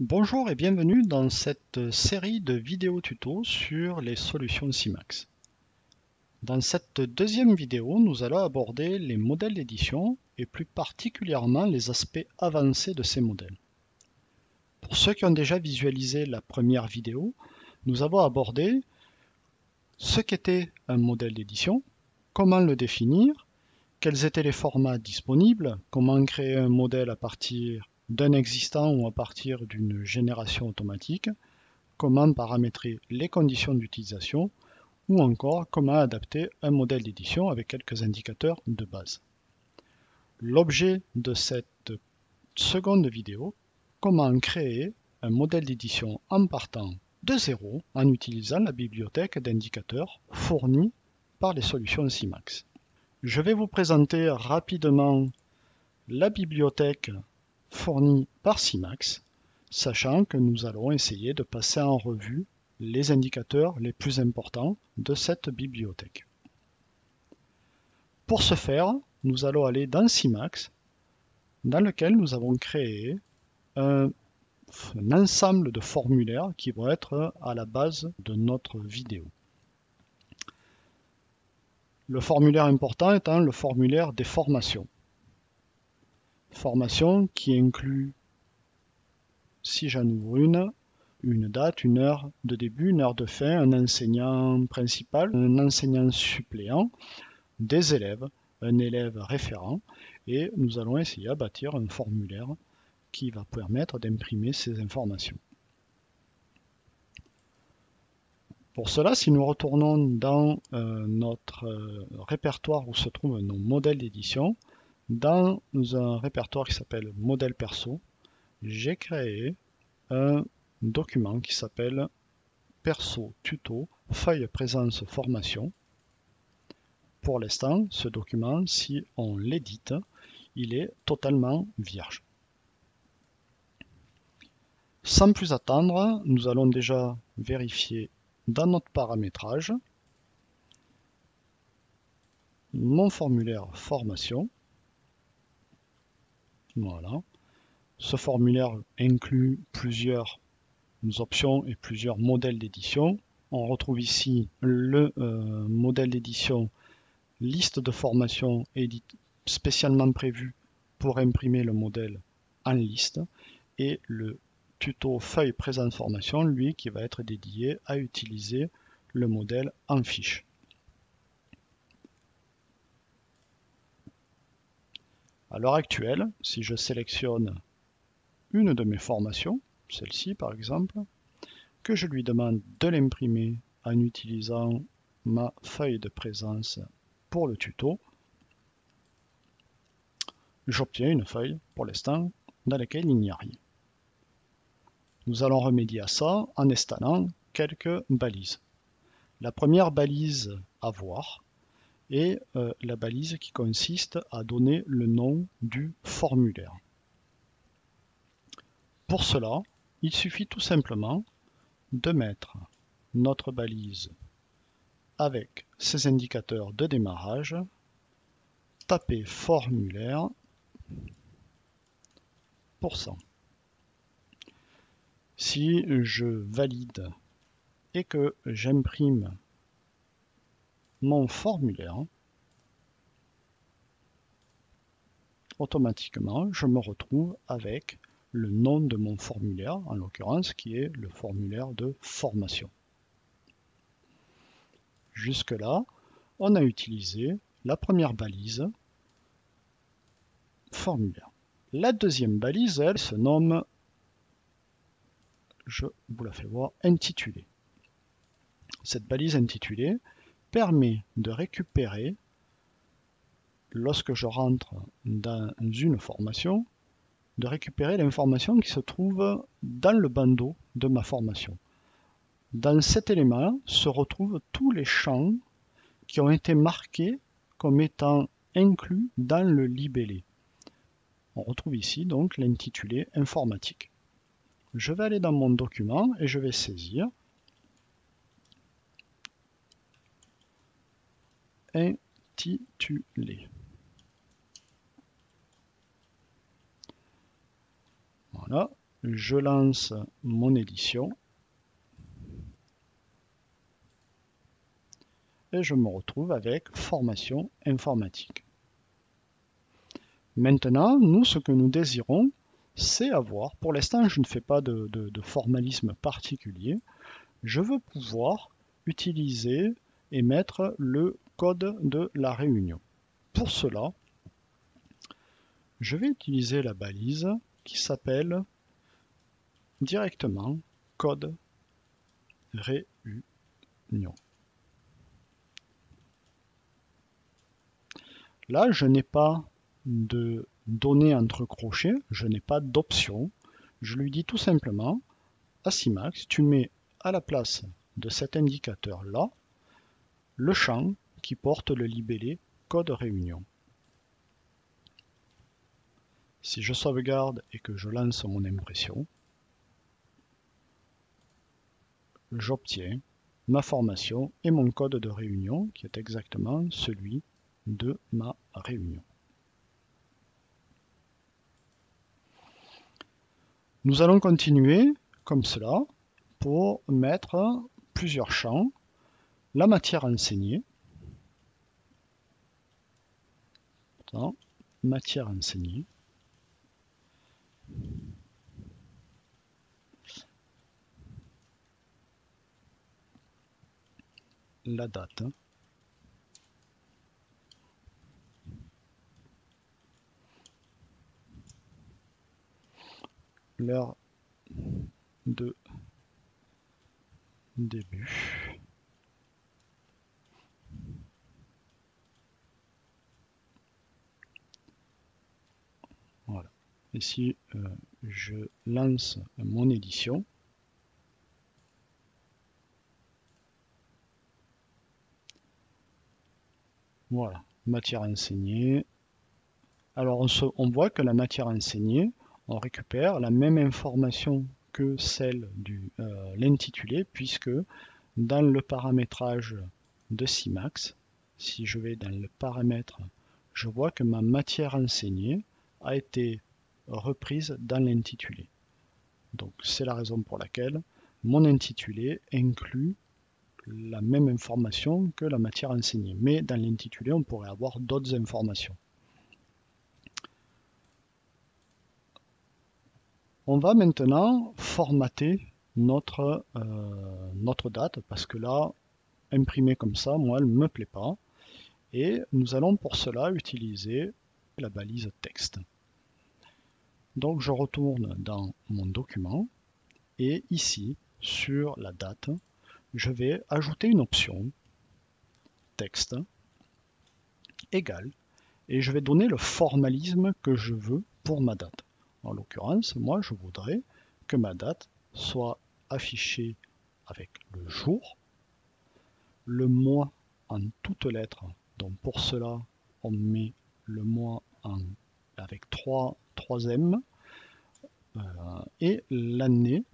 Bonjour et bienvenue dans cette série de vidéos tutos sur les solutions CIMAX. Dans cette deuxième vidéo, nous allons aborder les modèles d'édition et plus particulièrement les aspects avancés de ces modèles. Pour ceux qui ont déjà visualisé la première vidéo, nous avons abordé ce qu'était un modèle d'édition, comment le définir, quels étaient les formats disponibles, comment créer un modèle à partir d'un existant ou à partir d'une génération automatique, comment paramétrer les conditions d'utilisation ou encore comment adapter un modèle d'édition avec quelques indicateurs de base. L'objet de cette seconde vidéo, comment créer un modèle d'édition en partant de zéro en utilisant la bibliothèque d'indicateurs fournie par les solutions CIMAX. Je vais vous présenter rapidement la bibliothèque fournie par CIMAX, sachant que nous allons essayer de passer en revue les indicateurs les plus importants de cette bibliothèque. Pour ce faire, nous allons aller dans CIMAX, dans lequel nous avons créé un ensemble de formulaires qui vont être à la base de notre vidéo. Le formulaire important étant le formulaire des formations. Formation qui inclut, si j'en ouvre une date, une heure de début, une heure de fin, un enseignant principal, un enseignant suppléant, des élèves, un élève référent, et nous allons essayer à bâtir un formulaire qui va permettre d'imprimer ces informations. Pour cela, si nous retournons dans notre répertoire où se trouvent nos modèles d'édition, dans un répertoire qui s'appelle modèle perso, j'ai créé un document qui s'appelle perso tuto feuille présence formation. Pour l'instant, ce document, si on l'édite, il est totalement vierge. Sans plus attendre, nous allons déjà vérifier dans notre paramétrage mon formulaire formation. Voilà. Ce formulaire inclut plusieurs options et plusieurs modèles d'édition. On retrouve ici le modèle d'édition liste de formation spécialement prévue pour imprimer le modèle en liste et le tuto feuille présente formation, lui, qui va être dédié à utiliser le modèle en fiche. À l'heure actuelle, si je sélectionne une de mes formations, celle-ci par exemple, que je lui demande de l'imprimer en utilisant ma feuille de présence pour le tuto, j'obtiens une feuille, pour l'instant, dans laquelle il n'y a rien. Nous allons remédier à ça en installant quelques balises. La première balise à voir est la balise qui consiste à donner le nom du formulaire. Pour cela, il suffit tout simplement de mettre notre balise avec ses indicateurs de démarrage, taper formulaire %. Si je valide et que j'imprime mon formulaire, automatiquement, je me retrouve avec le nom de mon formulaire, en l'occurrence, qui est le formulaire de formation. Jusque-là, on a utilisé la première balise, formulaire. La deuxième balise, elle, se nomme, je vous la fais voir, intitulé. Cette balise intitulée permet de récupérer, lorsque je rentre dans une formation, de récupérer l'information qui se trouve dans le bandeau de ma formation. Dans cet élément se retrouvent tous les champs qui ont été marqués comme étant inclus dans le libellé. On retrouve ici donc l'intitulé informatique. Je vais aller dans mon document et je vais saisir intitulé. Voilà, je lance mon édition et je me retrouve avec formation informatique. Maintenant, nous, ce que nous désirons, c'est avoir, pour l'instant, je ne fais pas de formalisme particulier, je veux pouvoir utiliser et mettre le code de la réunion. Pour cela, je vais utiliser la balise qui s'appelle directement code réunion. Là, je n'ai pas de données entre crochets, je n'ai pas d'option. Je lui dis tout simplement, Asimax, tu mets à la place de cet indicateur-là le champ qui porte le libellé code réunion. Si je sauvegarde et que je lance mon impression, j'obtiens ma formation et mon code de réunion qui est exactement celui de ma réunion. Nous allons continuer comme cela pour mettre plusieurs champs. La matière enseignée, matière enseignée, la date, l'heure de début, voilà. Et si je lance mon édition, voilà, matière enseignée. Alors on voit que la matière enseignée, on récupère la même information que celle de l'intitulé, puisque dans le paramétrage de Simax, si je vais dans le paramètre, je vois que ma matière enseignée a été reprise dans l'intitulé. Donc c'est la raison pour laquelle mon intitulé inclut la même information que la matière enseignée. Mais dans l'intitulé, on pourrait avoir d'autres informations. On va maintenant formater notre date parce que là, imprimé comme ça, moi, elle ne me plaît pas. Et nous allons pour cela utiliser la balise texte. Donc je retourne dans mon document et ici, sur la date, je vais ajouter une option texte égale et je vais donner le formalisme que je veux pour ma date. En l'occurrence, moi je voudrais que ma date soit affichée avec le jour, le mois en toutes lettres. Donc pour cela, on met le mois avec 3 M et l'année.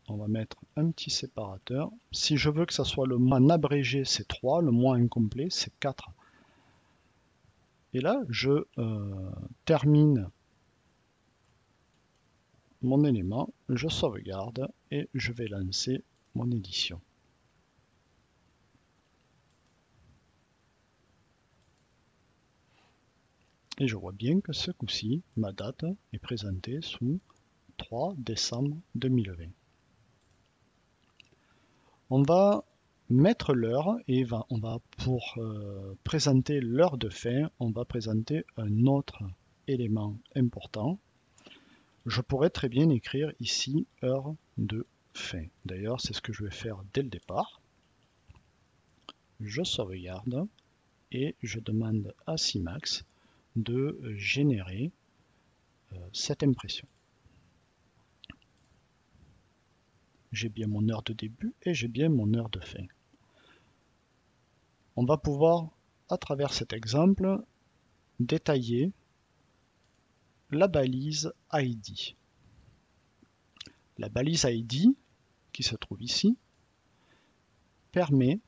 On va mettre un petit séparateur. Si je veux que ça soit le mois en abrégé, c'est 3, le mois incomplet, c'est 4. Et là, je termine mon élément, je sauvegarde et je vais lancer mon édition. Et je vois bien que ce coup-ci, ma date est présentée sous 3 décembre 2020. On va mettre l'heure et on va pour présenter l'heure de fin, on va présenter un autre élément important. Je pourrais très bien écrire ici heure de fin. D'ailleurs, c'est ce que je vais faire dès le départ. Je sauvegarde et je demande à Simax de générer cette impression. J'ai bien mon heure de début et j'ai bien mon heure de fin. On va pouvoir, à travers cet exemple, détailler la balise ID. La balise ID, qui se trouve ici, permet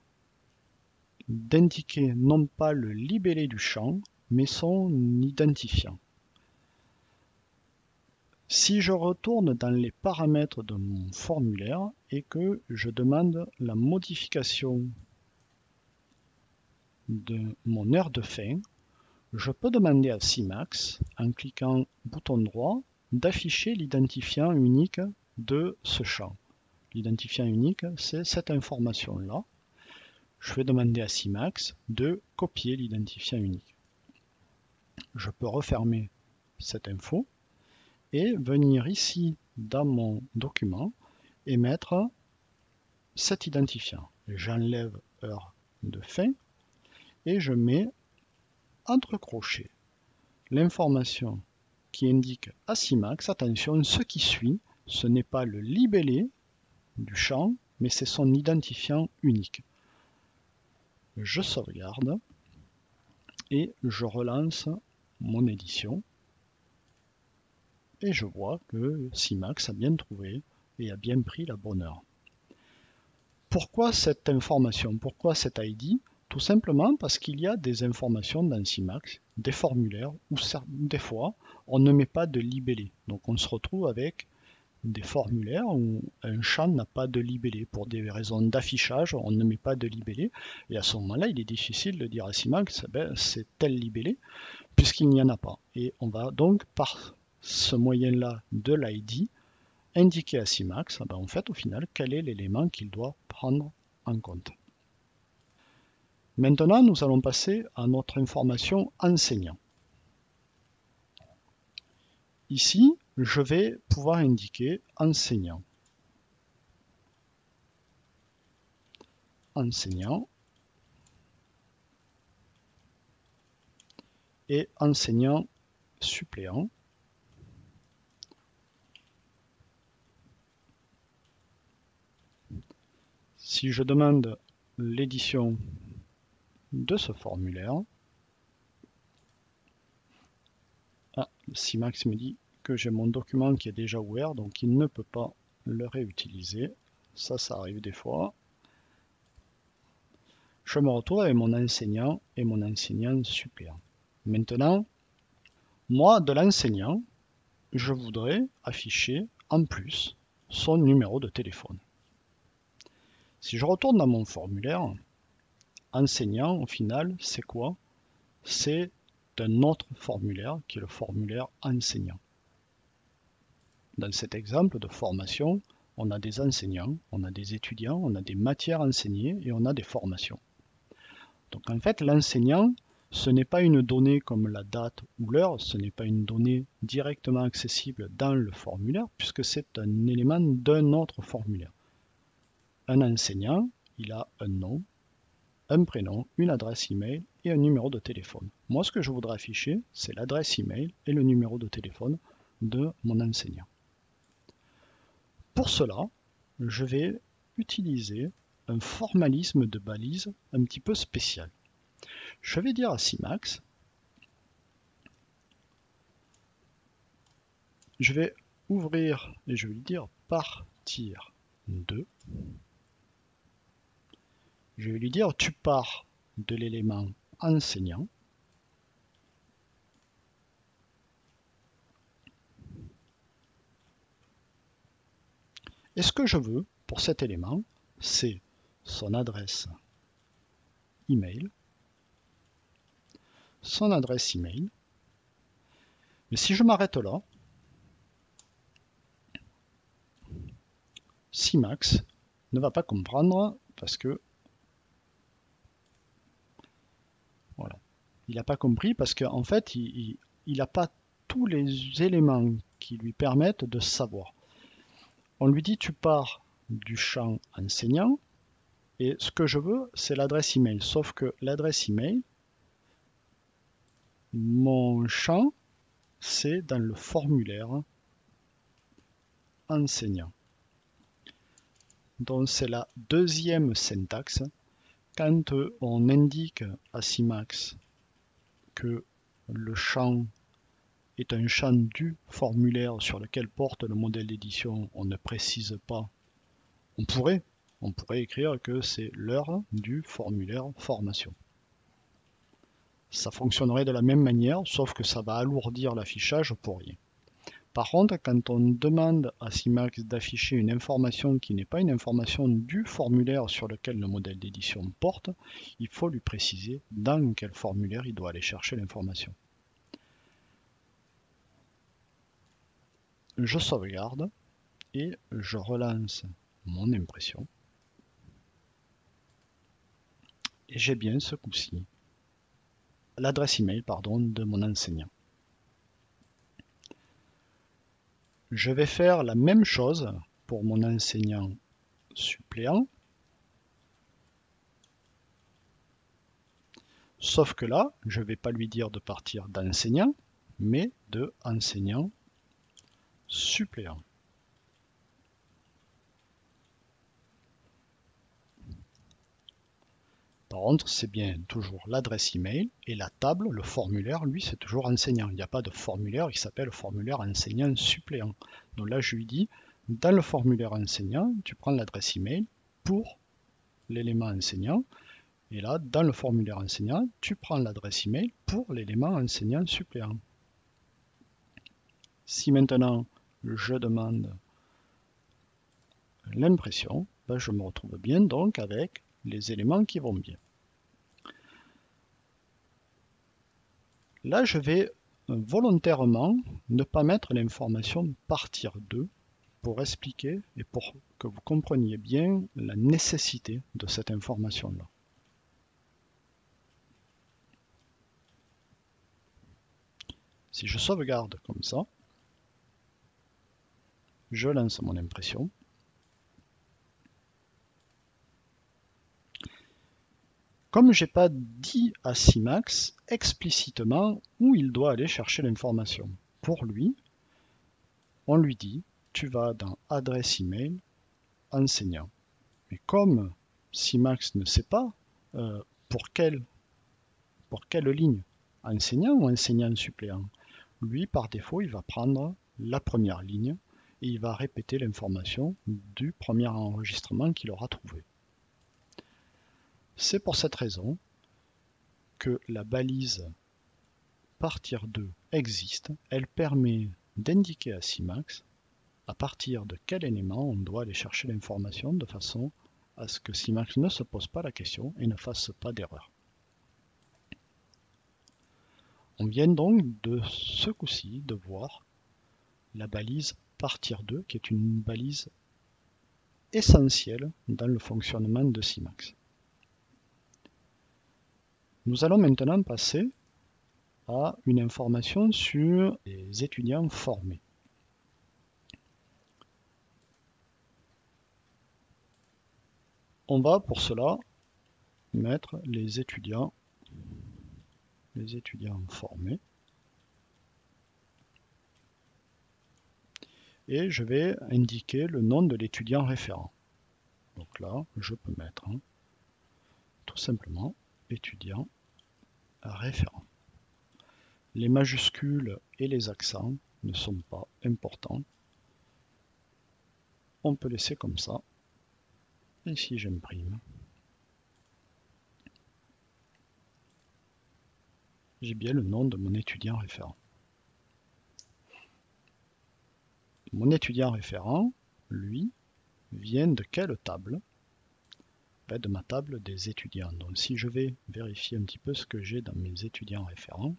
d'indiquer non pas le libellé du champ, mais son identifiant. Si je retourne dans les paramètres de mon formulaire et que je demande la modification de mon heure de fin, je peux demander à Simax, en cliquant bouton droit, d'afficher l'identifiant unique de ce champ. L'identifiant unique, c'est cette information-là. Je vais demander à Simax de copier l'identifiant unique. Je peux refermer cette info et venir ici dans mon document et mettre cet identifiant. J'enlève heure de fin et je mets entre crochets l'information qui indique à Simax, attention, ce qui suit, ce n'est pas le libellé du champ, mais c'est son identifiant unique. Je sauvegarde et je relance mon édition. Et je vois que Simax a bien trouvé et a bien pris la bonne heure. Pourquoi cette information? Pourquoi cet ID? Tout simplement parce qu'il y a des informations dans Simax, des formulaires, où des fois on ne met pas de libellé. Donc on se retrouve avec des formulaires où un champ n'a pas de libellé. Pour des raisons d'affichage, on ne met pas de libellé. Et à ce moment-là, il est difficile de dire à Simax, c'est tel libellé, puisqu'il n'y en a pas. Et on va donc, par ce moyen-là de l'ID, indiquer à Simax, en fait, au final, quel est l'élément qu'il doit prendre en compte. Maintenant, nous allons passer à notre information enseignant. Ici, je vais pouvoir indiquer enseignant. Enseignant et enseignant suppléant. Si je demande l'édition de ce formulaire, Simax me dit que j'ai mon document qui est déjà ouvert, donc il ne peut pas le réutiliser. Ça arrive des fois. Je me retrouve avec mon enseignant et mon enseignant suppléant. Maintenant, moi, de l'enseignant, je voudrais afficher en plus son numéro de téléphone. Si je retourne dans mon formulaire, enseignant, au final, c'est quoi? C'est un autre formulaire qui est le formulaire enseignant. Dans cet exemple de formation, on a des enseignants, on a des étudiants, on a des matières enseignées et on a des formations. Donc en fait, l'enseignant, ce n'est pas une donnée comme la date ou l'heure, ce n'est pas une donnée directement accessible dans le formulaire puisque c'est un élément d'un autre formulaire. Un enseignant, il a un nom, un prénom, une adresse email et un numéro de téléphone. Moi, ce que je voudrais afficher, c'est l'adresse email et le numéro de téléphone de mon enseignant. Pour cela, je vais utiliser un formalisme de balise un petit peu spécial. Je vais dire à Simax, je vais ouvrir et je vais lui dire partir de. Je vais lui dire tu pars de l'élément enseignant. Et ce que je veux pour cet élément, c'est son adresse email, son adresse email. Mais si je m'arrête là, Simax ne va pas comprendre parce que voilà, il n'a pas compris parce qu'en fait, il n'a pas tous les éléments qui lui permettent de savoir. On lui dit tu pars du champ enseignant et ce que je veux, c'est l'adresse email. Sauf que l'adresse email, mon champ, c'est dans le formulaire enseignant. Donc c'est la deuxième syntaxe. Quand on indique à Simax que le champ est un champ du formulaire sur lequel porte le modèle d'édition, on ne précise pas. On pourrait, On pourrait écrire que c'est l'heure du formulaire formation. Ça fonctionnerait de la même manière, sauf que ça va alourdir l'affichage pour rien. Par contre, quand on demande à Simax d'afficher une information qui n'est pas une information du formulaire sur lequel le modèle d'édition porte, il faut lui préciser dans quel formulaire il doit aller chercher l'information. Je sauvegarde et je relance mon impression. Et j'ai bien ce coup-ci l'adresse email de mon enseignant. Je vais faire la même chose pour mon enseignant suppléant, sauf que là, je ne vais pas lui dire de partir d'enseignant, mais de enseignant suppléant. Par contre, c'est bien toujours l'adresse email et la table, le formulaire, lui, c'est toujours enseignant. Il n'y a pas de formulaire qui s'appelle formulaire enseignant suppléant. Donc là, je lui dis, dans le formulaire enseignant, tu prends l'adresse email pour l'élément enseignant. Et là, dans le formulaire enseignant, tu prends l'adresse email pour l'élément enseignant suppléant. Si maintenant je demande l'impression, ben je me retrouve bien donc avec les éléments qui vont bien. Là, je vais volontairement ne pas mettre l'information partir de pour expliquer et pour que vous compreniez bien la nécessité de cette information-là. Si je sauvegarde comme ça, je lance mon impression. Comme je n'ai pas dit à Simax explicitement où il doit aller chercher l'information, pour lui, on lui dit tu vas dans adresse email enseignant. Mais comme Simax ne sait pas pour quelle ligne, enseignant ou enseignant suppléant, lui par défaut il va prendre la première ligne et il va répéter l'information du premier enregistrement qu'il aura trouvé. C'est pour cette raison que la balise partir de existe. Elle permet d'indiquer à Simax à partir de quel élément on doit aller chercher l'information de façon à ce que Simax ne se pose pas la question et ne fasse pas d'erreur. On vient donc de ce coup-ci de voir la balise partir de, qui est une balise essentielle dans le fonctionnement de Simax. Nous allons maintenant passer à une information sur les étudiants formés. On va pour cela mettre les étudiants formés. Et je vais indiquer le nom de l'étudiant référent. Donc là, je peux mettre tout simplement étudiant référent. Les majuscules et les accents ne sont pas importants. On peut laisser comme ça. Et si j'imprime, j'ai bien le nom de mon étudiant référent. Mon étudiant référent, lui, vient de quelle table? De ma table des étudiants. Donc si je vais vérifier un petit peu ce que j'ai dans mes étudiants référents,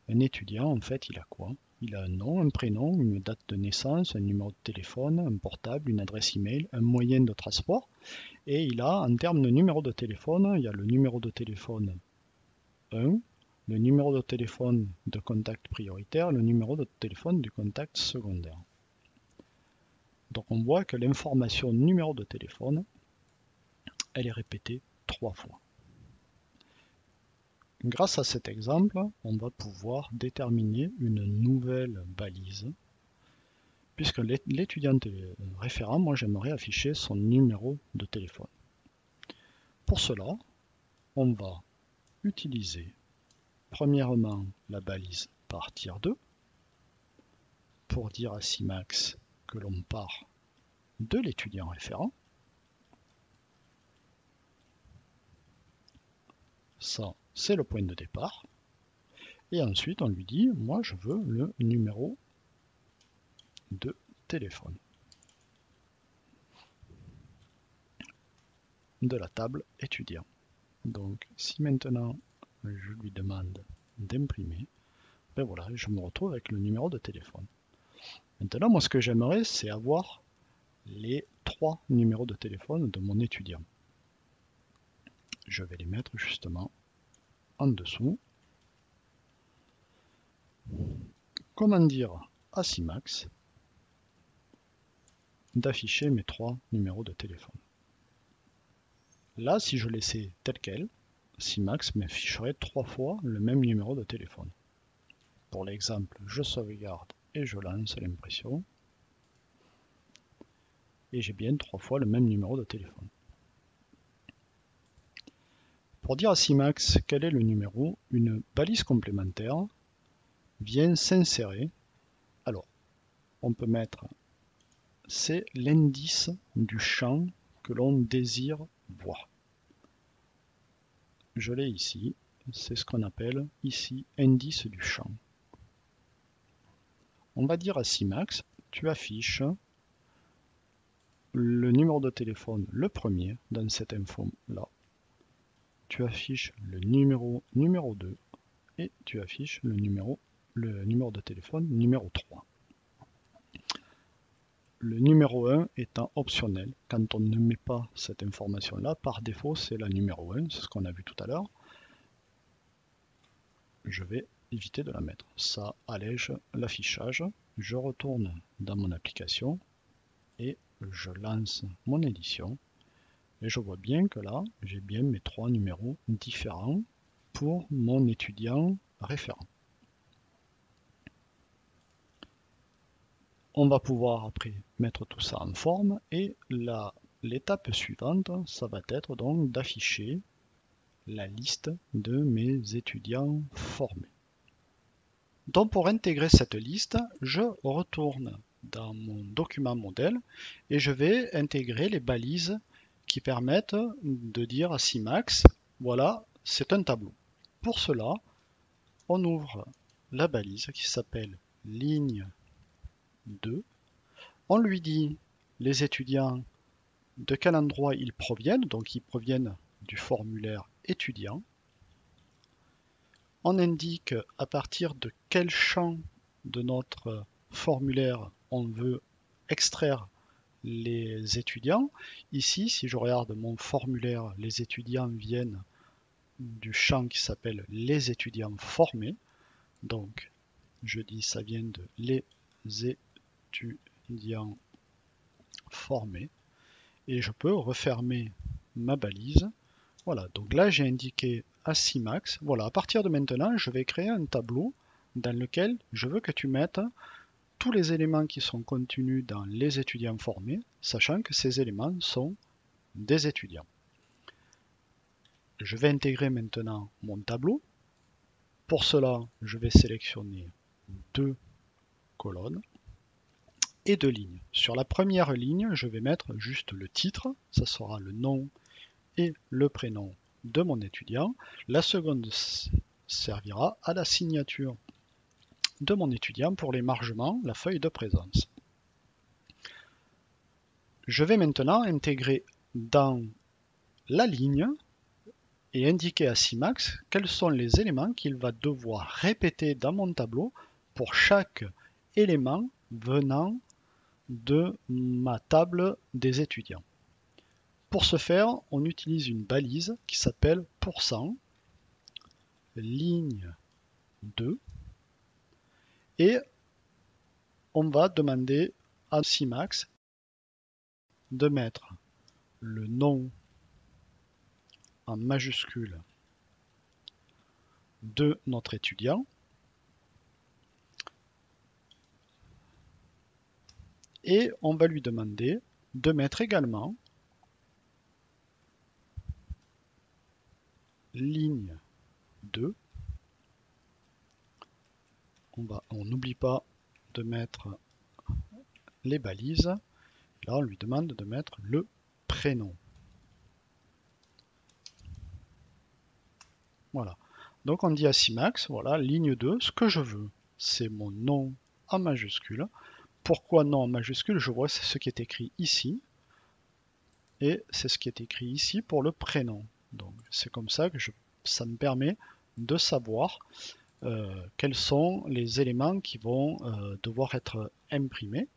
un étudiant, en fait, il a quoi? Il a un nom, un prénom, une date de naissance, un numéro de téléphone, un portable, une adresse email, un moyen de transport. Et il a, en termes de numéro de téléphone, il y a le numéro de téléphone 1, le numéro de téléphone de contact prioritaire, le numéro de téléphone du contact secondaire. Donc on voit que l'information numéro de téléphone, elle est répétée 3 fois. Grâce à cet exemple, on va pouvoir déterminer une nouvelle balise, puisque l'étudiant référent, moi j'aimerais afficher son numéro de téléphone. Pour cela, on va utiliser premièrement la balise partir de, pour dire à Simax que l'on part de l'étudiant référent. ça c'est le point de départ. Et ensuite on lui dit, moi je veux le numéro de téléphone de la table étudiant. Donc si maintenant je lui demande d'imprimer, ben voilà, je me retrouve avec le numéro de téléphone. Maintenant, moi ce que j'aimerais, c'est avoir les 3 numéros de téléphone de mon étudiant. Je vais les mettre justement en dessous. Comment dire à Simax d'afficher mes 3 numéros de téléphone. Là, si je laissais tel quel, Simax m'afficherait 3 fois le même numéro de téléphone. Pour l'exemple, je sauvegarde et je lance l'impression. Et j'ai bien 3 fois le même numéro de téléphone. Pour dire à Simax quel est le numéro, une balise complémentaire vient s'insérer. Alors, on peut mettre, c'est l'indice du champ que l'on désire voir. Je l'ai ici, c'est ce qu'on appelle ici indice du champ. On va dire à Simax, tu affiches le numéro de téléphone, le premier, dans cette info-là. Tu affiches le numéro 2 et tu affiches le numéro de téléphone numéro 3. Le numéro 1 étant optionnel, quand on ne met pas cette information-là, par défaut c'est la numéro 1, c'est ce qu'on a vu tout à l'heure. Je vais éviter de la mettre. Ça allège l'affichage. Je retourne dans mon application et je lance mon édition. Et je vois bien que là, j'ai bien mes 3 numéros différents pour mon étudiant référent. On va pouvoir après mettre tout ça en forme et l'étape suivante, ça va être donc d'afficher la liste de mes étudiants formés. Donc pour intégrer cette liste, je retourne dans mon document modèle et je vais intégrer les balises qui permettent de dire à Simax, voilà, c'est un tableau. Pour cela, on ouvre la balise qui s'appelle ligne 2. On lui dit les étudiants de quel endroit ils proviennent, donc ils proviennent du formulaire étudiant. On indique à partir de quel champ de notre formulaire on veut extraire les étudiants. Ici, si je regarde mon formulaire, les étudiants viennent du champ qui s'appelle les étudiants formés. Donc, je dis ça vient de les étudiants formés. Et je peux refermer ma balise. Voilà, donc là j'ai indiqué à Simax. Voilà, à partir de maintenant, je vais créer un tableau dans lequel je veux que tu mettes tous les éléments qui sont contenus dans les étudiants formés, sachant que ces éléments sont des étudiants. Je vais intégrer maintenant mon tableau. Pour cela, je vais sélectionner 2 colonnes et 2 lignes. Sur la première ligne, je vais mettre juste le titre, ça sera le nom et le prénom de mon étudiant. La seconde servira à la signature de mon étudiant pour l'émargement, la feuille de présence. Je vais maintenant intégrer dans la ligne et indiquer à Simax quels sont les éléments qu'il va devoir répéter dans mon tableau pour chaque élément venant de ma table des étudiants. Pour ce faire, on utilise une balise qui s'appelle %, ligne 2, et on va demander à Simax de mettre le nom en majuscule de notre étudiant et on va lui demander de mettre également ligne 2. On n'oublie pas de mettre les balises. Là, on lui demande de mettre le prénom. Voilà. Donc on dit à Simax, voilà, ligne 2, ce que je veux, c'est mon nom en majuscule. Pourquoi nom en majuscule? Je vois c'est ce qui est écrit ici, et c'est ce qui est écrit ici pour le prénom. Donc c'est comme ça que ça me permet de savoir quels sont les éléments qui vont devoir être imprimés.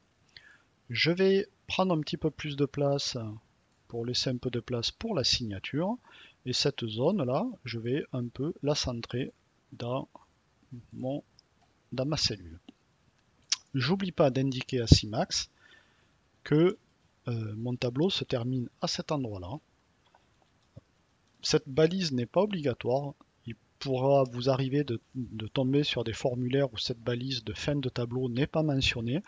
Je vais prendre un petit peu plus de place pour laisser un peu de place pour la signature. Et cette zone-là, je vais un peu la centrer dans ma cellule. J'oublie pas d'indiquer à Simax que mon tableau se termine à cet endroit-là. Cette balise n'est pas obligatoire. Il pourra vous arriver de tomber sur des formulaires où cette balise de fin de tableau n'est pas mentionnée.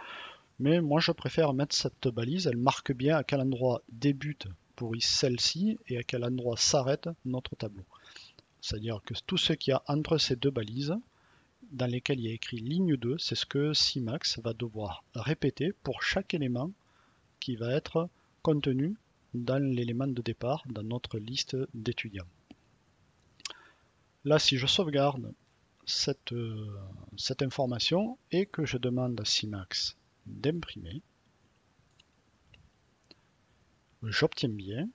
Mais moi je préfère mettre cette balise, elle marque bien à quel endroit débute pour celle-ci et à quel endroit s'arrête notre tableau. C'est-à-dire que tout ce qu'il y a entre ces deux balises, dans lesquelles il y a écrit ligne 2, c'est ce que Simax va devoir répéter pour chaque élément qui va être contenu dans l'élément de départ, dans notre liste d'étudiants. Là, si je sauvegarde cette information et que je demande à Simax d'imprimer, j'obtiens bien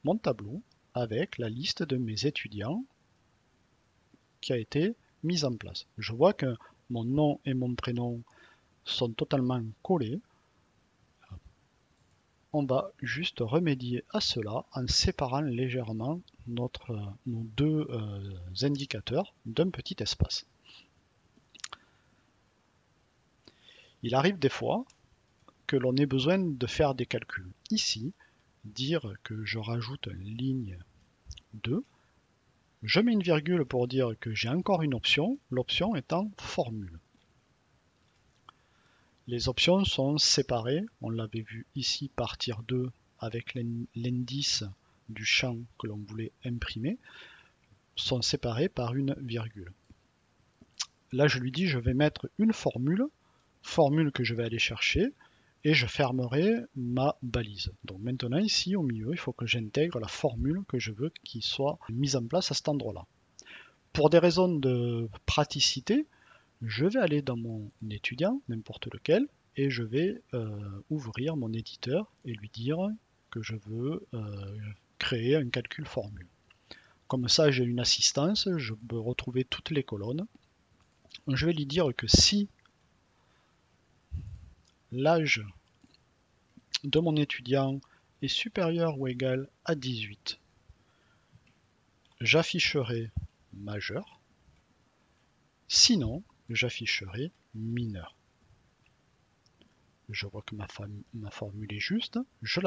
mon tableau avec la liste de mes étudiants qui a été mise en place. Je vois que mon nom et mon prénom sont totalement collés. On va juste remédier à cela en séparant légèrement nos deux indicateurs d'un petit espace. Il arrive des fois que l'on ait besoin de faire des calculs. Ici, dire que je rajoute une ligne 2, je mets une virgule pour dire que j'ai encore une option, l'option étant formule. Les options sont séparées, on l'avait vu ici partir de avec l'indice du champ que l'on voulait imprimer, sont séparées par une virgule. Là je lui dis je vais mettre une formule que je vais aller chercher, et je fermerai ma balise. Donc maintenant ici au milieu, il faut que j'intègre la formule que je veux qui soit mise en place à cet endroit-là. Pour des raisons de praticité, je vais aller dans mon étudiant, n'importe lequel, et je vais ouvrir mon éditeur et lui dire que je veux créer un calcul formule. Comme ça, j'ai une assistance, je peux retrouver toutes les colonnes. Je vais lui dire que si l'âge de mon étudiant est supérieur ou égal à 18, j'afficherai majeur. Sinon, j'afficherai mineur. Je vois que ma formule est juste, je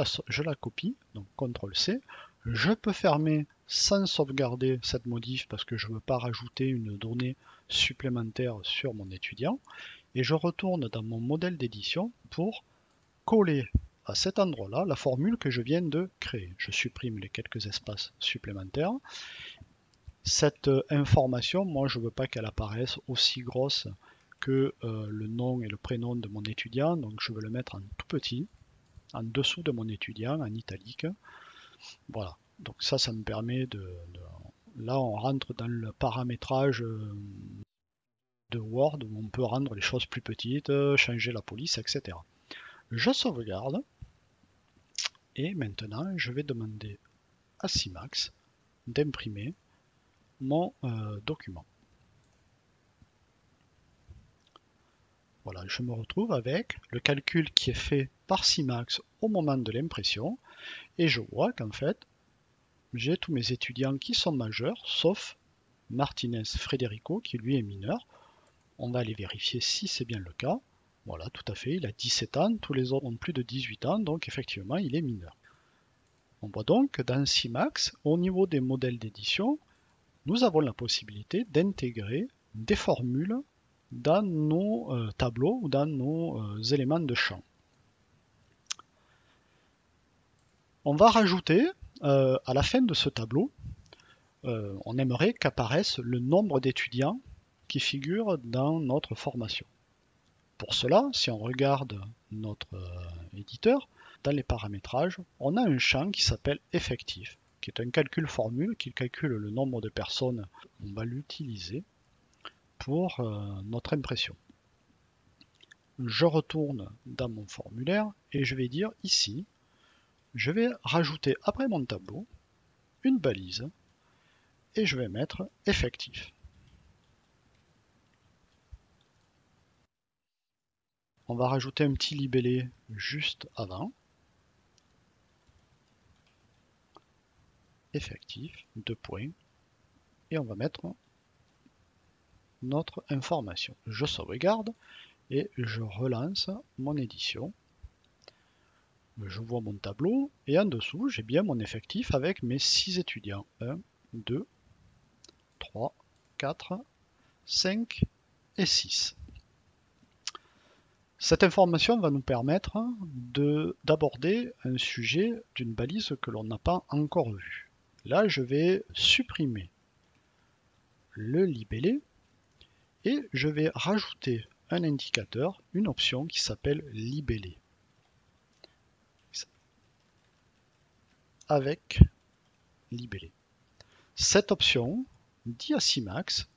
la copie, donc CTRL-C. Je peux fermer sans sauvegarder cette modif parce que je ne veux pas rajouter une donnée supplémentaire sur mon étudiant. Et je retourne dans mon modèle d'édition pour coller à cet endroit-là la formule que je viens de créer. Je supprime les quelques espaces supplémentaires. Cette information, moi je ne veux pas qu'elle apparaisse aussi grosse que le nom et le prénom de mon étudiant, donc je vais le mettre en tout petit, en dessous de mon étudiant, en italique. Voilà, donc ça me permet là on rentre dans le paramétrage de Word où on peut rendre les choses plus petites, changer la police, etc. Je sauvegarde, et maintenant je vais demander à Simax d'imprimer mon document. Voilà, je me retrouve avec le calcul qui est fait par Simax au moment de l'impression, et je vois qu'en fait, j'ai tous mes étudiants qui sont majeurs, sauf Martinez Federico qui lui est mineur. On va aller vérifier si c'est bien le cas. Voilà, tout à fait, il a 17 ans, tous les autres ont plus de 18 ans, donc effectivement, il est mineur. On voit donc que dans Simax, au niveau des modèles d'édition, nous avons la possibilité d'intégrer des formules dans nos tableaux ou dans nos éléments de champ. On va rajouter à la fin de ce tableau, on aimerait qu'apparaisse le nombre d'étudiants qui figurent dans notre formation. Pour cela, si on regarde notre éditeur, dans les paramétrages, on a un champ qui s'appelle effectif. qui est un calcul formule qui calcule le nombre de personnes. On va l'utiliser pour notre impression. Je retourne dans mon formulaire et je vais dire ici, je vais rajouter après mon tableau une balise et je vais mettre effectif. On va rajouter un petit libellé juste avant. Effectif, 2 points. Et on va mettre notre information. Je sauvegarde et je relance mon édition. Je vois mon tableau et en dessous, j'ai bien mon effectif avec mes 6 étudiants. 1, 2, 3, 4, 5 et 6. Cette information va nous permettre d'aborder un sujet d'une balise que l'on n'a pas encore vu. Là, je vais supprimer le libellé et je vais rajouter un indicateur, une option qui s'appelle libellé. Avec libellé. Cette option dit à Simax,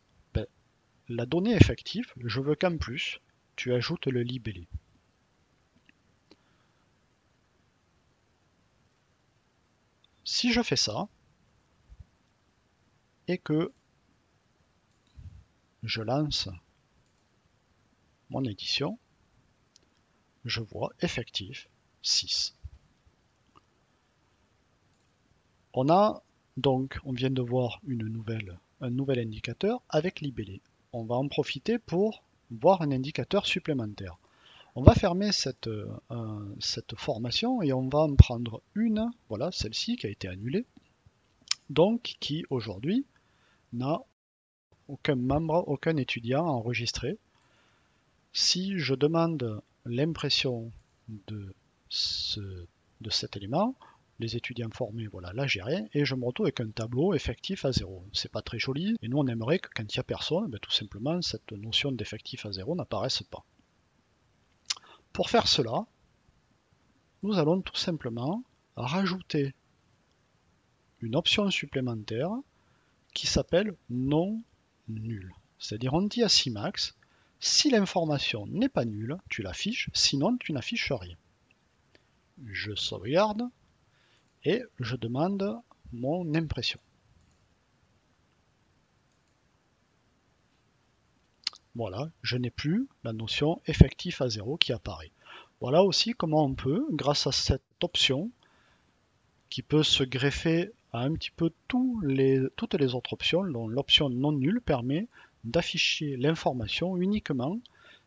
la donnée effective, je veux qu'en plus, tu ajoutes le libellé. Si je fais ça, et que je lance mon édition, je vois effectif 6. On vient de voir un nouvel indicateur avec libellé. On va en profiter pour voir un indicateur supplémentaire. On va fermer cette formation et on va en prendre une, voilà, celle-ci qui a été annulée, donc qui aujourd'hui n'a aucun membre, aucun étudiant enregistré. Si je demande l'impression de cet élément, les étudiants formés, voilà, là j'ai rien, et je me retrouve avec un tableau effectif à 0. C'est pas très joli, et nous on aimerait que quand il n'y a personne, tout simplement cette notion d'effectif à 0 n'apparaisse pas. Pour faire cela, nous allons tout simplement rajouter une option supplémentaire qui s'appelle non nul. C'est-à-dire on dit à Simax, si l'information n'est pas nulle, tu l'affiches, sinon tu n'affiches rien. Je sauvegarde et je demande mon impression. Voilà, je n'ai plus la notion effectif à 0 qui apparaît. Voilà aussi comment on peut, grâce à cette option, qui peut se greffer à un petit peu toutes les autres options, dont l'option non nulle permet d'afficher l'information uniquement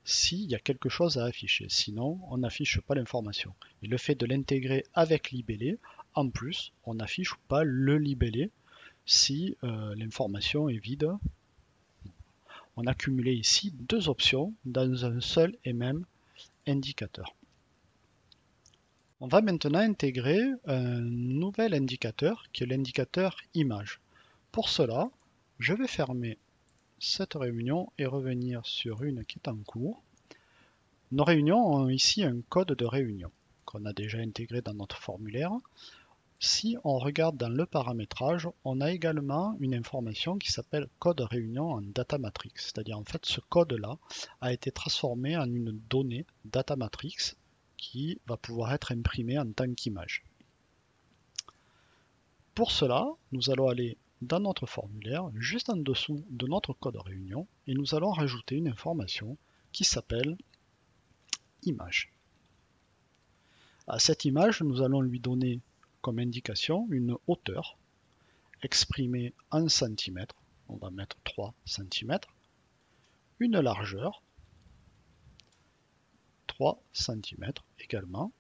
s'il y a quelque chose à afficher. Sinon, on n'affiche pas l'information. Et le fait de l'intégrer avec libellé, en plus, on n'affiche pas le libellé si l'information est vide. On a cumulé ici deux options dans un seul et même indicateur. On va maintenant intégrer un nouvel indicateur qui est l'indicateur image. Pour cela, je vais fermer cette réunion et revenir sur une qui est en cours. Nos réunions ont ici un code de réunion qu'on a déjà intégré dans notre formulaire. Si on regarde dans le paramétrage, on a également une information qui s'appelle code réunion en data matrix. C'est-à-dire en fait ce code-là a été transformé en une donnée data matrix qui va pouvoir être imprimée en tant qu'image. Pour cela, nous allons aller dans notre formulaire, juste en dessous de notre code réunion, et nous allons rajouter une information qui s'appelle image. À cette image, nous allons lui donner comme indication une hauteur exprimée en centimètres, on va mettre 3 cm, une largeur, 3 cm également,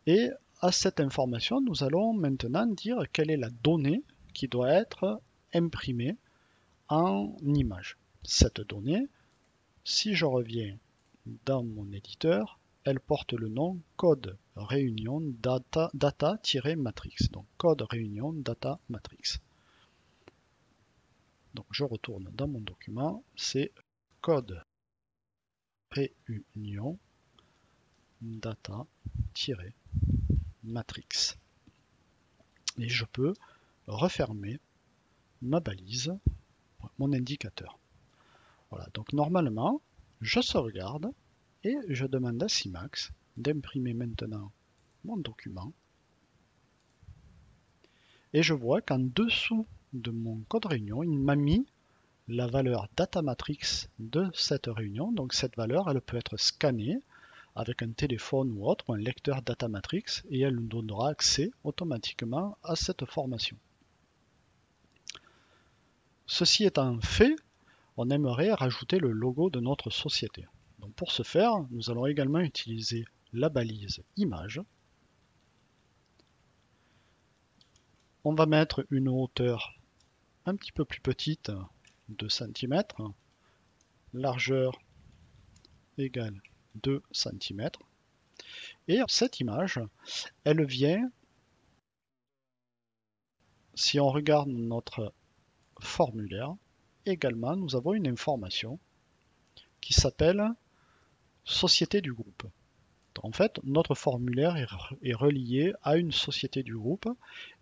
et à cette information, nous allons maintenant dire quelle est la donnée qui doit être imprimée en image. Cette donnée, si je reviens dans mon éditeur, elle porte le nom code réunion data-matrix. Donc code réunion data matrix. Donc je retourne dans mon document, c'est code réunion data-matrix. Et je peux refermer ma balise, mon indicateur. Voilà, donc normalement, je sauvegarde et je demande à Simax d'imprimer maintenant mon document. Et je vois qu'en dessous de mon code réunion, il m'a mis la valeur data matrix de cette réunion. Donc cette valeur, elle peut être scannée avec un téléphone ou autre, ou un lecteur data matrix, et elle nous donnera accès automatiquement à cette formation. Ceci étant fait, on aimerait rajouter le logo de notre société. Donc pour ce faire, nous allons également utiliser la balise image. On va mettre une hauteur un petit peu plus petite, 2 cm, largeur égale 2 cm. Et cette image, elle vient, si on regarde notre formulaire, également nous avons une information qui s'appelle société du groupe. En fait, notre formulaire est relié à une société du groupe,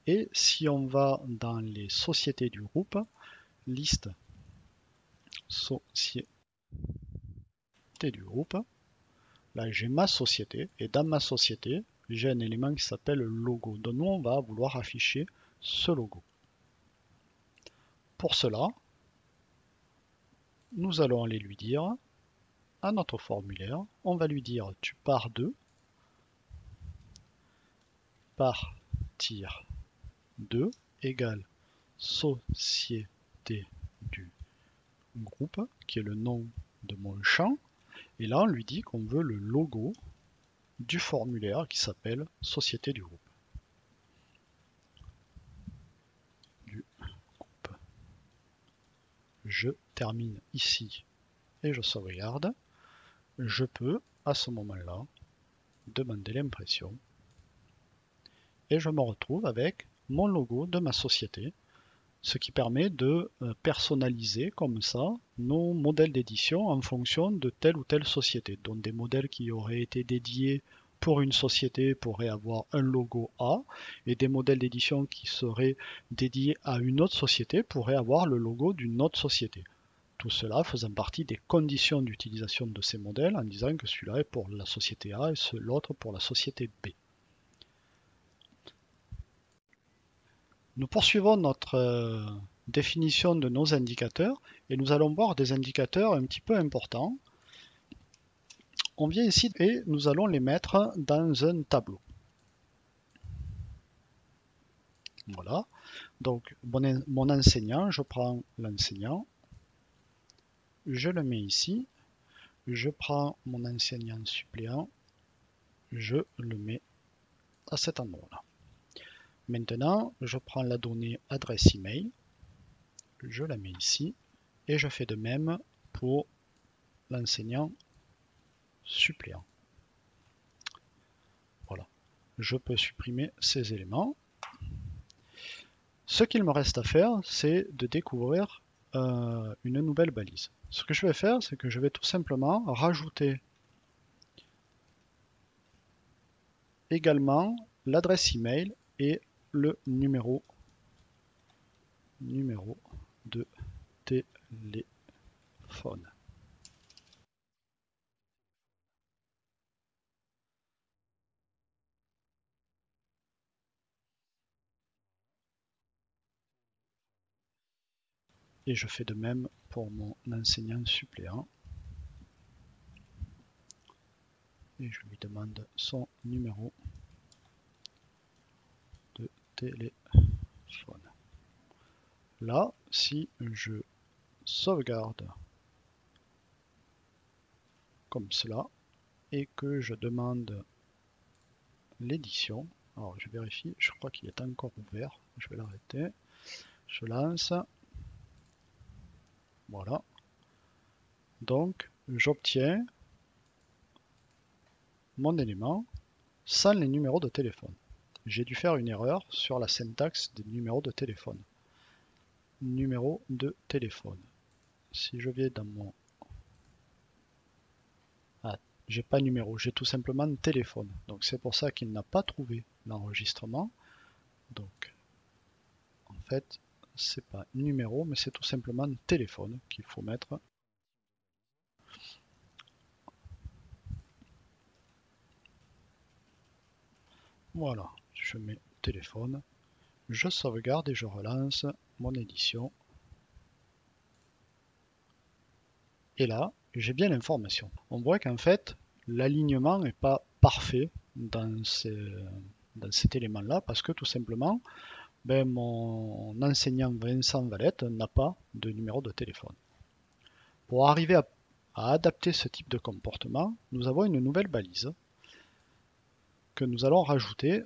et si on va dans les sociétés du groupe, liste société du groupe, là j'ai ma société, et dans ma société, j'ai un élément qui s'appelle logo. Donc nous, on va vouloir afficher ce logo. Pour cela, nous allons aller lui dire à notre formulaire, on va lui dire tu pars de partir de égale société du groupe, qui est le nom de mon champ, et là on lui dit qu'on veut le logo du formulaire qui s'appelle société du groupe. Je termine ici et je sauvegarde. Je peux à ce moment-là demander l'impression et je me retrouve avec mon logo de ma société, ce qui permet de personnaliser comme ça nos modèles d'édition en fonction de telle ou telle société. Donc des modèles qui auraient été dédiés pour une société pourraient avoir un logo A, et des modèles d'édition qui seraient dédiés à une autre société pourraient avoir le logo d'une autre société. Tout cela faisant partie des conditions d'utilisation de ces modèles, en disant que celui-là est pour la société A et l'autre pour la société B. Nous poursuivons notre définition de nos indicateurs et nous allons voir des indicateurs un petit peu importants. On vient ici et nous allons les mettre dans un tableau. Voilà. Donc mon enseignant, je prends l'enseignant, je le mets ici, je prends mon enseignant suppléant, je le mets à cet endroit-là. Maintenant, je prends la donnée adresse email, je la mets ici, et je fais de même pour l'enseignant suppléant. Voilà. Je peux supprimer ces éléments. Ce qu'il me reste à faire, c'est de découvrir une nouvelle balise. Ce que je vais faire, c'est que je vais tout simplement rajouter également l'adresse email et le numéro de téléphone. Et je fais de même pour mon enseignant suppléant. Et je lui demande son numéro de téléphone. Là, si je sauvegarde comme cela et que je demande l'édition, alors je vérifie, je crois qu'il est encore ouvert, je vais l'arrêter, je lance, voilà, donc j'obtiens mon élément sans les numéros de téléphone. J'ai dû faire une erreur sur la syntaxe des numéros de téléphone. Numéro de téléphone. Si je vais dans mon... Ah, j'ai pas numéro, j'ai tout simplement téléphone. Donc c'est pour ça qu'il n'a pas trouvé l'enregistrement. Donc fait, c'est pas numéro, mais c'est tout simplement téléphone qu'il faut mettre. Voilà, je mets téléphone, je sauvegarde et je relance mon édition. Et là, j'ai bien l'information. On voit qu'en fait, l'alignement n'est pas parfait dans cet élément-là, parce que tout simplement, mon enseignant Vincent Valette n'a pas de numéro de téléphone. Pour arriver à adapter ce type de comportement, nous avons une nouvelle balise que nous allons rajouter,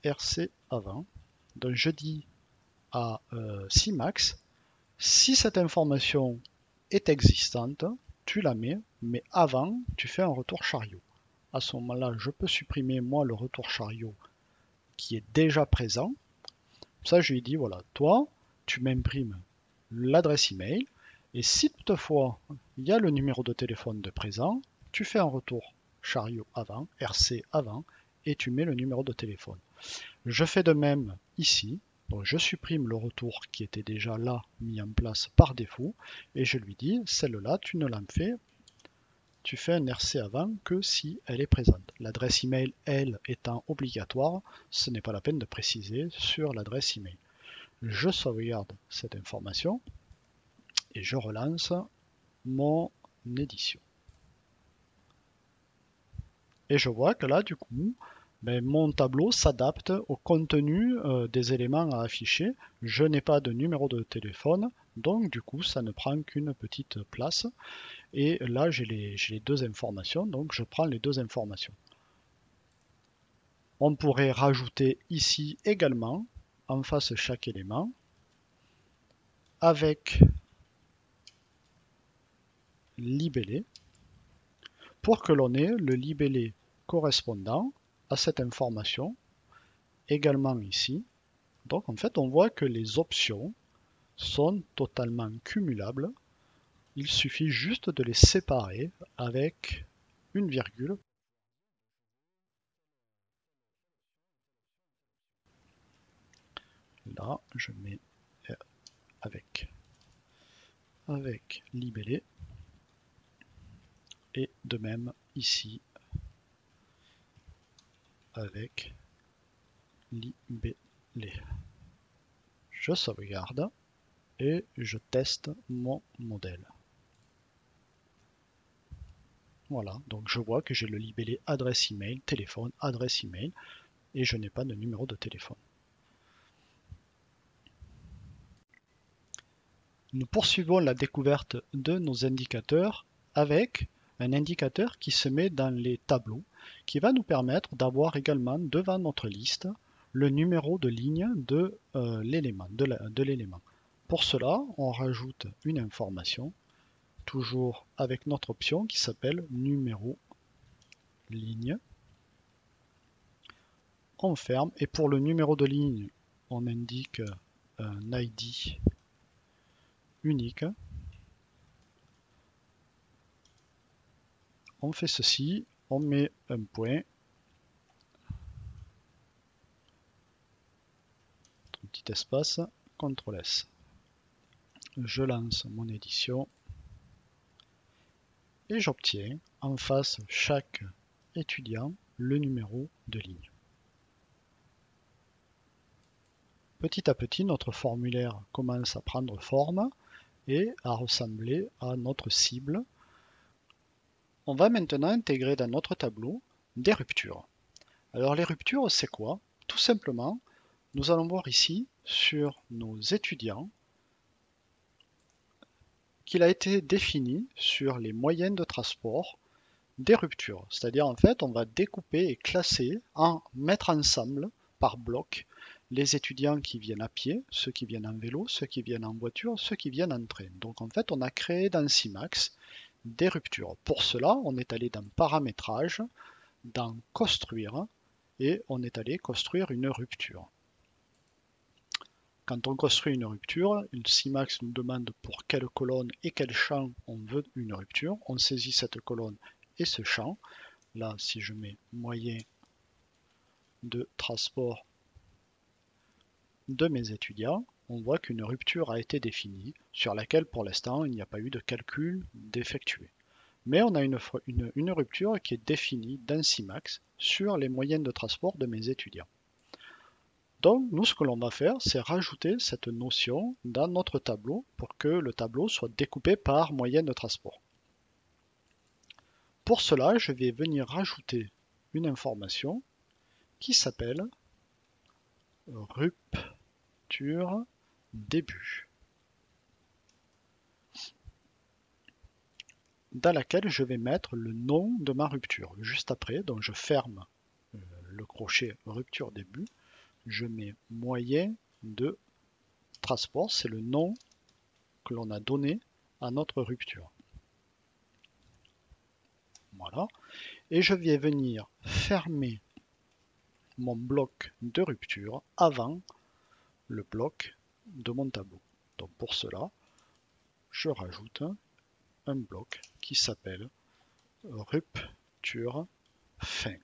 RC avant. Donc je dis à CMax, si cette information est existante, tu la mets, mais avant, tu fais un retour chariot. À ce moment-là, je peux supprimer moi le retour chariot qui est déjà présent. Ça, je lui dis, voilà, toi, tu m'imprimes l'adresse email, et si toutefois il y a le numéro de téléphone de présent, tu fais un retour chariot avant, RC avant, et tu mets le numéro de téléphone. Je fais de même ici, donc je supprime le retour qui était déjà là, mis en place par défaut, et je lui dis, celle-là, tu ne l'as fait, tu fais un RC avant que si elle est présente. L'adresse email, elle, étant obligatoire, ce n'est pas la peine de préciser sur l'adresse email. Je sauvegarde cette information et je relance mon édition. Et je vois que là, du coup, mon tableau s'adapte au contenu des éléments à afficher. Je n'ai pas de numéro de téléphone, donc du coup, ça ne prend qu'une petite place. Et là, j'ai les deux informations, donc je prends les deux informations. On pourrait rajouter ici également, en face chaque élément, avec libellé, pour que l'on ait le libellé correspondant à cette information, également ici. Donc en fait, on voit que les options sont totalement cumulables. Il suffit juste de les séparer avec une virgule. Là, je mets avec libellé. Et de même ici avec libellé. Je sauvegarde et je teste mon modèle. Voilà, donc je vois que j'ai le libellé adresse email, téléphone, adresse email, et je n'ai pas de numéro de téléphone. Nous poursuivons la découverte de nos indicateurs avec un indicateur qui se met dans les tableaux, qui va nous permettre d'avoir également devant notre liste le numéro de ligne de l'élément. Pour cela, on rajoute une information, toujours avec notre option qui s'appelle numéro ligne. On ferme et pour le numéro de ligne, on indique un ID unique. On fait ceci, on met un point, un petit espace, CTRL S. Je lance mon édition et j'obtiens en face chaque étudiant le numéro de ligne. Petit à petit, notre formulaire commence à prendre forme et à ressembler à notre cible. On va maintenant intégrer dans notre tableau des ruptures. Alors les ruptures, c'est quoi? Tout simplement, nous allons voir ici sur nos étudiants qu'il a été défini sur les moyennes de transport des ruptures. C'est-à-dire en fait, on va découper et classer, mettre ensemble par bloc les étudiants qui viennent à pied, ceux qui viennent en vélo, ceux qui viennent en voiture, ceux qui viennent en train. Donc en fait, on a créé dans CMax des ruptures. Pour cela, on est allé dans paramétrage, dans construire, et on est allé construire une rupture. Quand on construit une rupture, le CMax nous demande pour quelle colonne et quel champ on veut une rupture. On saisit cette colonne et ce champ. Là, si je mets moyen de transport, de mes étudiants, on voit qu'une rupture a été définie, sur laquelle pour l'instant il n'y a pas eu de calcul d'effectuer. Mais on a une rupture qui est définie dans CIMAX sur les moyennes de transport de mes étudiants. Donc nous, ce que l'on va faire, c'est rajouter cette notion dans notre tableau pour que le tableau soit découpé par moyenne de transport. Pour cela, je vais venir rajouter une information qui s'appelle rupture début, dans laquelle je vais mettre le nom de ma rupture. Juste après, donc je ferme le crochet rupture début, je mets moyen de transport, c'est le nom que l'on a donné à notre rupture. Voilà. Et je vais venir fermer mon bloc de rupture avant le bloc de mon tableau. Donc pour cela, je rajoute un bloc qui s'appelle rupture fin.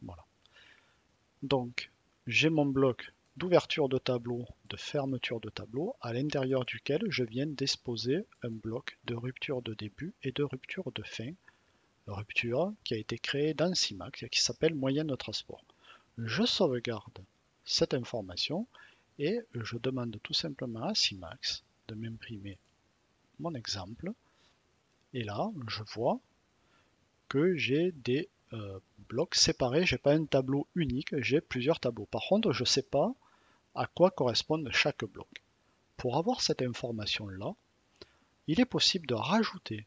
Voilà. Donc j'ai mon bloc d'ouverture de tableau, de fermeture de tableau, à l'intérieur duquel je viens d'exposer un bloc de rupture de début et de rupture de fin. Rupture qui a été créée dans CIMAX et qui s'appelle moyenne de transport. Je sauvegarde cette information et je demande tout simplement à CIMAX de m'imprimer mon exemple. Et là, je vois que j'ai des blocs séparés. Je n'ai pas un tableau unique, j'ai plusieurs tableaux. Par contre, je ne sais pas à quoi correspond chaque bloc. Pour avoir cette information-là, il est possible de rajouter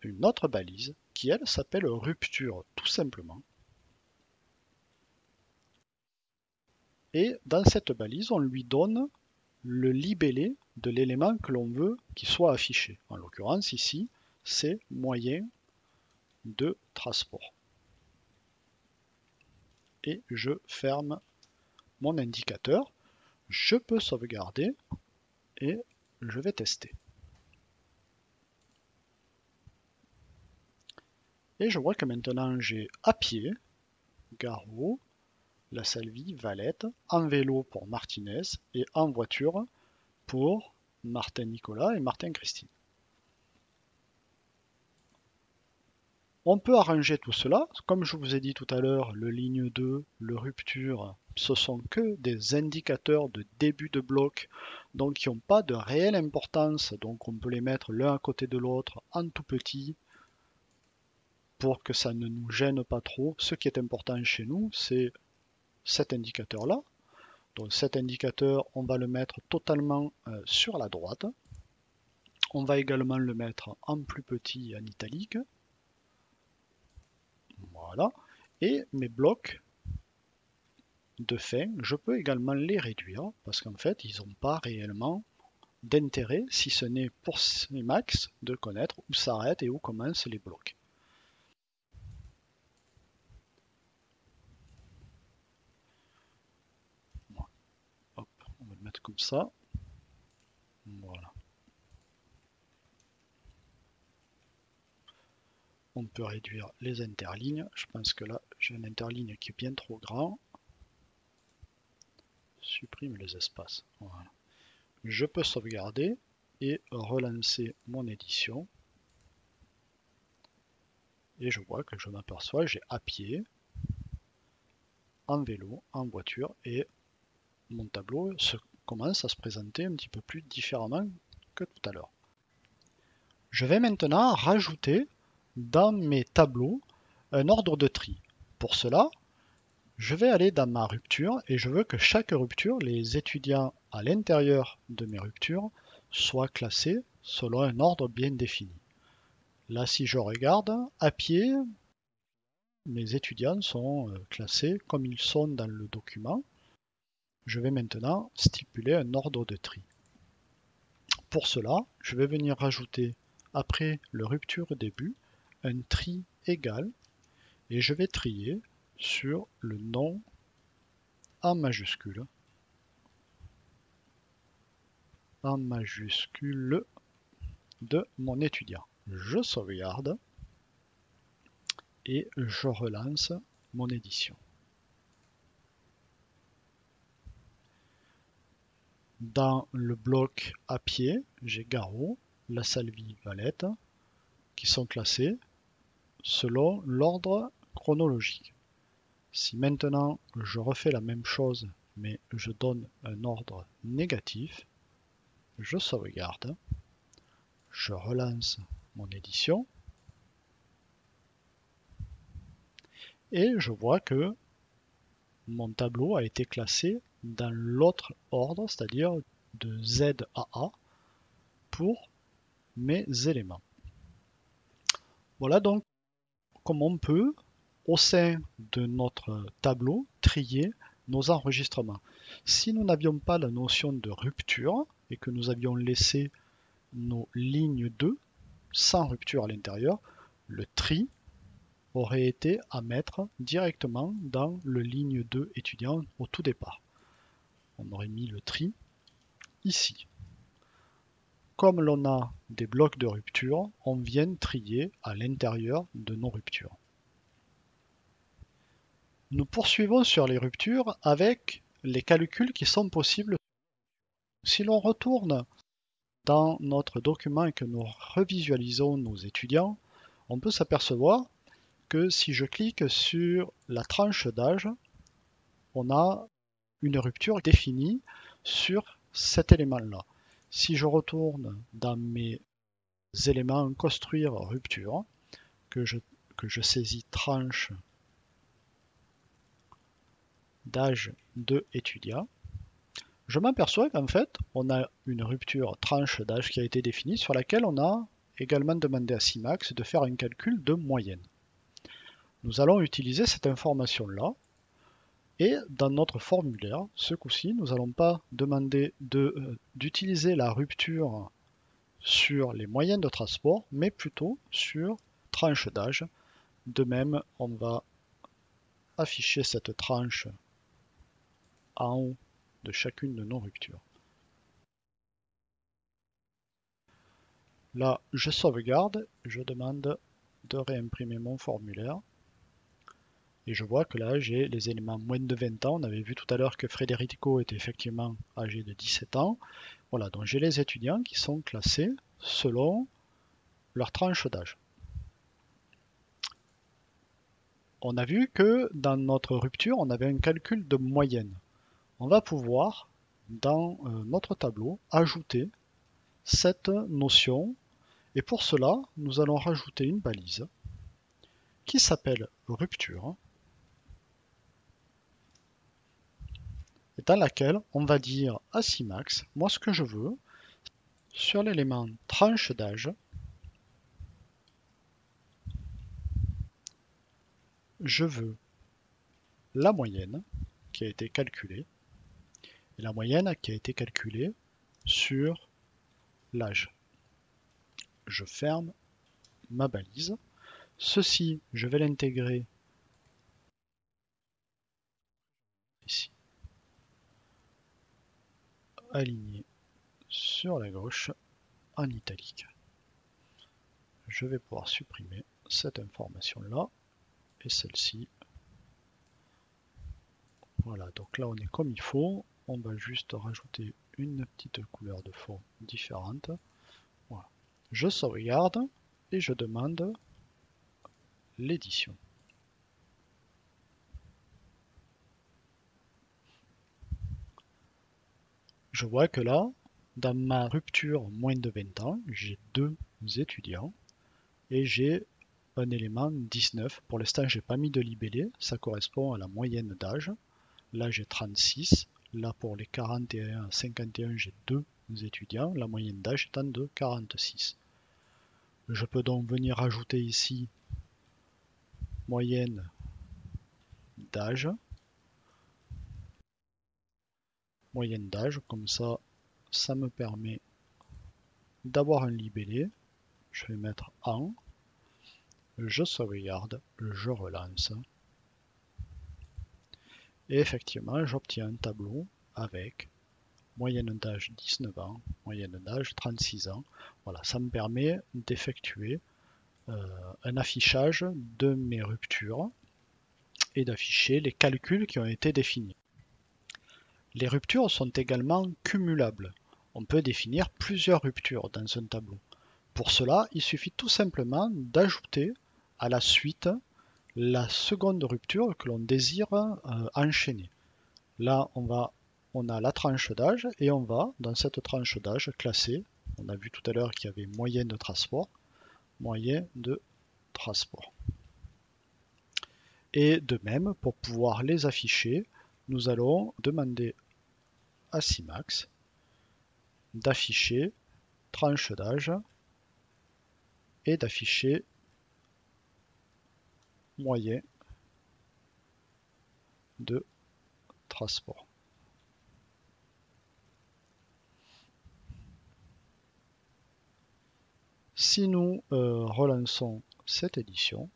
une autre balise qui, elle, s'appelle rupture, tout simplement. Et dans cette balise, on lui donne le libellé de l'élément que l'on veut qu'il soit affiché. En l'occurrence, ici, c'est moyen de transport. Et je ferme mon indicateur. Je peux sauvegarder et je vais tester. Et je vois que maintenant j'ai à pied, Garot, La Salvie, Valette, en vélo pour Martinez et en voiture pour Martin Nicolas et Martin Christine. On peut arranger tout cela. Comme je vous ai dit tout à l'heure, le ligne 2, le rupture, ce sont que des indicateurs de début de bloc, donc qui n'ont pas de réelle importance. Donc on peut les mettre l'un à côté de l'autre en tout petit pour que ça ne nous gêne pas trop. Ce qui est important chez nous, c'est cet indicateur-là. Donc cet indicateur, on va le mettre totalement sur la droite. On va également le mettre en plus petit en italique. Voilà. Et mes blocs de fin, je peux également les réduire parce qu'en fait, ils n'ont pas réellement d'intérêt si ce n'est pour CIMAX de connaître où s'arrêtent et où commencent les blocs. Voilà. Hop, on va le mettre comme ça. Voilà. On peut réduire les interlignes. Je pense que là, j'ai une interligne qui est bien trop grand. Supprime les espaces. Voilà. Je peux sauvegarder et relancer mon édition. Et je vois que je m'aperçois, j'ai à pied, en vélo, en voiture, et mon tableau commence à se présenter un petit peu plus différemment que tout à l'heure. Je vais maintenant rajouter dans mes tableaux un ordre de tri. Pour cela, je vais aller dans ma rupture et je veux que chaque rupture, les étudiants à l'intérieur de mes ruptures, soient classés selon un ordre bien défini. Là, si je regarde, à pied, mes étudiants sont classés comme ils sont dans le document. Je vais maintenant stipuler un ordre de tri. Pour cela, je vais venir rajouter après le rupture début un tri égal et je vais trier sur le nom en majuscule de mon étudiant. Je sauvegarde et je relance mon édition. Dans le bloc à pied, j'ai Garot, La Salvie, Valette qui sont classés selon l'ordre chronologique. Si maintenant je refais la même chose mais je donne un ordre négatif, je sauvegarde, je relance mon édition et je vois que mon tableau a été classé dans l'autre ordre, c'est-à-dire de Z à A pour mes éléments. Voilà donc comment on peut, au sein de notre tableau, trier nos enregistrements. Si nous n'avions pas la notion de rupture et que nous avions laissé nos lignes 2 sans rupture à l'intérieur, le tri aurait été à mettre directement dans le ligne 2 étudiant au tout départ. On aurait mis le tri ici. Comme l'on a des blocs de rupture, on vient trier à l'intérieur de nos ruptures. Nous poursuivons sur les ruptures avec les calculs qui sont possibles. Si l'on retourne dans notre document et que nous revisualisons nos étudiants, on peut s'apercevoir que si je clique sur la tranche d'âge, on a une rupture définie sur cet élément-là. Si je retourne dans mes éléments construire rupture, que je saisis tranche d'âge de étudiant, je m'aperçois qu'en fait, on a une rupture tranche d'âge qui a été définie sur laquelle on a également demandé à Simax de faire un calcul de moyenne. Nous allons utiliser cette information-là et dans notre formulaire, ce coup-ci, nous n'allons pas demander d'utiliser la rupture sur les moyennes de transport, mais plutôt sur tranche d'âge. De même, on va afficher cette tranche en haut de chacune de nos ruptures. Là, je sauvegarde, je demande de réimprimer mon formulaire. Et je vois que là, j'ai les éléments moins de 20 ans. On avait vu tout à l'heure que Federico était effectivement âgé de 17 ans. Voilà, donc j'ai les étudiants qui sont classés selon leur tranche d'âge. On a vu que dans notre rupture, on avait un calcul de moyenne. On va pouvoir, dans notre tableau, ajouter cette notion. Et pour cela, nous allons rajouter une balise qui s'appelle rupture, et dans laquelle on va dire à Simax, moi ce que je veux, sur l'élément tranche d'âge, je veux la moyenne qui a été calculée, et la moyenne qui a été calculée sur l'âge. Je ferme ma balise. Ceci, je vais l'intégrer ici, aligné sur la gauche en italique. Je vais pouvoir supprimer cette information-là et celle-ci. Voilà, donc là on est comme il faut. On va juste rajouter une petite couleur de fond différente. Voilà. Je sauvegarde et je demande l'édition. Je vois que là, dans ma rupture moins de 20 ans, j'ai deux étudiants et j'ai un élément 19. Pour l'instant, je n'ai pas mis de libellé, ça correspond à la moyenne d'âge. Là, j'ai 36. Là, pour les 41 à 51, j'ai deux étudiants, la moyenne d'âge étant de 46. Je peux donc venir ajouter ici moyenne d'âge, comme ça me permet d'avoir un libellé. Je vais mettre en, je sauvegarde, je relance. Et effectivement, j'obtiens un tableau avec moyenne d'âge 19 ans, moyenne d'âge 36 ans. Voilà, ça me permet d'effectuer un affichage de mes ruptures et d'afficher les calculs qui ont été définis. Les ruptures sont également cumulables. On peut définir plusieurs ruptures dans un tableau. Pour cela, il suffit tout simplement d'ajouter à la suite la seconde rupture que l'on désire enchaîner. Là, on a la tranche d'âge et on va, dans cette tranche d'âge, classer. On a vu tout à l'heure qu'il y avait moyen de transport. Moyen de transport. Et de même, pour pouvoir les afficher, nous allons demander à Simax d'afficher tranche d'âge et d'afficher moyen de transport. Si nous relançons cette édition,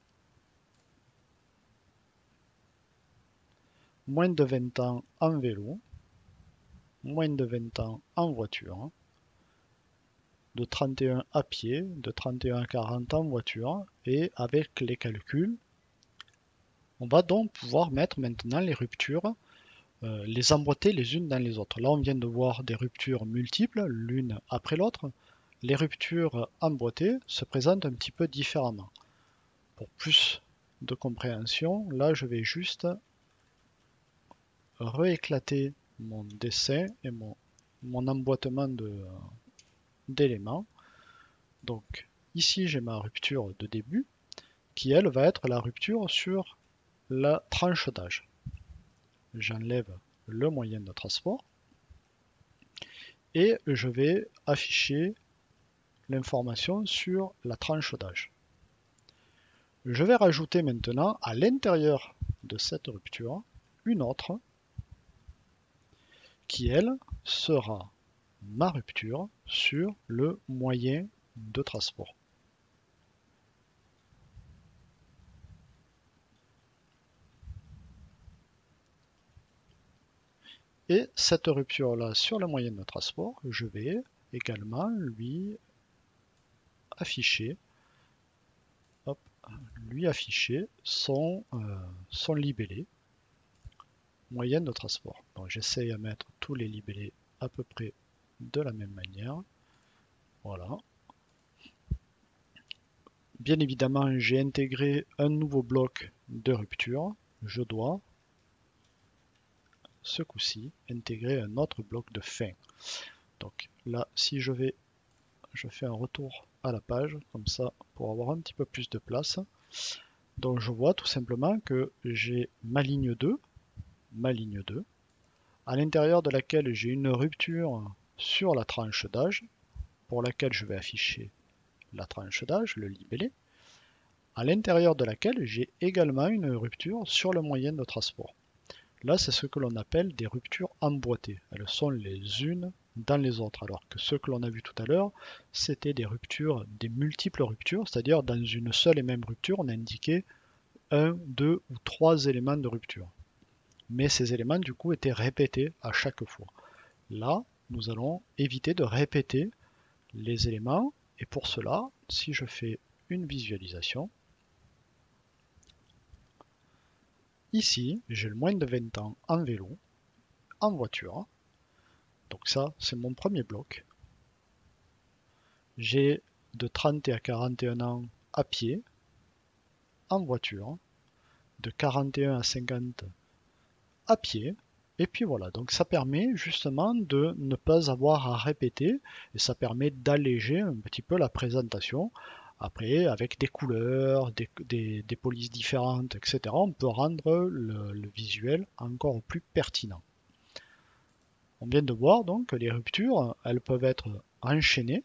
moins de 20 ans en vélo, moins de 20 ans en voiture, de 31 à pied, de 31 à 40 en voiture, et avec les calculs, on va donc pouvoir mettre maintenant les ruptures, les emboîter les unes dans les autres. Là, on vient de voir des ruptures multiples, l'une après l'autre. Les ruptures emboîtées se présentent un petit peu différemment. Pour plus de compréhension, là, je vais juste rééclater mon dessin et mon emboîtement d'éléments. Donc ici j'ai ma rupture de début qui elle va être la rupture sur la tranche d'âge. J'enlève le moyen de transport et je vais afficher l'information sur la tranche d'âge. Je vais rajouter maintenant à l'intérieur de cette rupture une autre qui elle sera ma rupture sur le moyen de transport. Et cette rupture-là sur le moyen de transport, je vais également lui afficher, son libellé moyen de transport. Donc j'essaie à mettre tous les libellés à peu près de la même manière. Voilà. Bien évidemment, j'ai intégré un nouveau bloc de rupture. Je dois, ce coup-ci, intégrer un autre bloc de fin. Donc là, si je fais un retour à la page, comme ça, pour avoir un petit peu plus de place. Donc je vois tout simplement que j'ai ma ligne 2, à l'intérieur de laquelle j'ai une rupture sur la tranche d'âge, pour laquelle je vais afficher la tranche d'âge, le libellé, à l'intérieur de laquelle j'ai également une rupture sur le moyen de transport. Là, c'est ce que l'on appelle des ruptures emboîtées. Elles sont les unes dans les autres, alors que ce que l'on a vu tout à l'heure, c'était des ruptures, des multiples ruptures, c'est-à-dire dans une seule et même rupture, on indiquait un, deux ou trois éléments de rupture. Mais ces éléments, du coup, étaient répétés à chaque fois. Là, nous allons éviter de répéter les éléments, et pour cela, si je fais une visualisation, ici, j'ai le moins de 20 ans en vélo, en voiture. Donc ça, c'est mon premier bloc. J'ai de 30 à 41 ans à pied, en voiture, de 41 à 50 à pied, et puis voilà, donc ça permet justement de ne pas avoir à répéter, et ça permet d'alléger un petit peu la présentation. Après, avec des couleurs, des polices différentes, etc., on peut rendre le visuel encore plus pertinent. On vient de voir donc que les ruptures, elles peuvent être enchaînées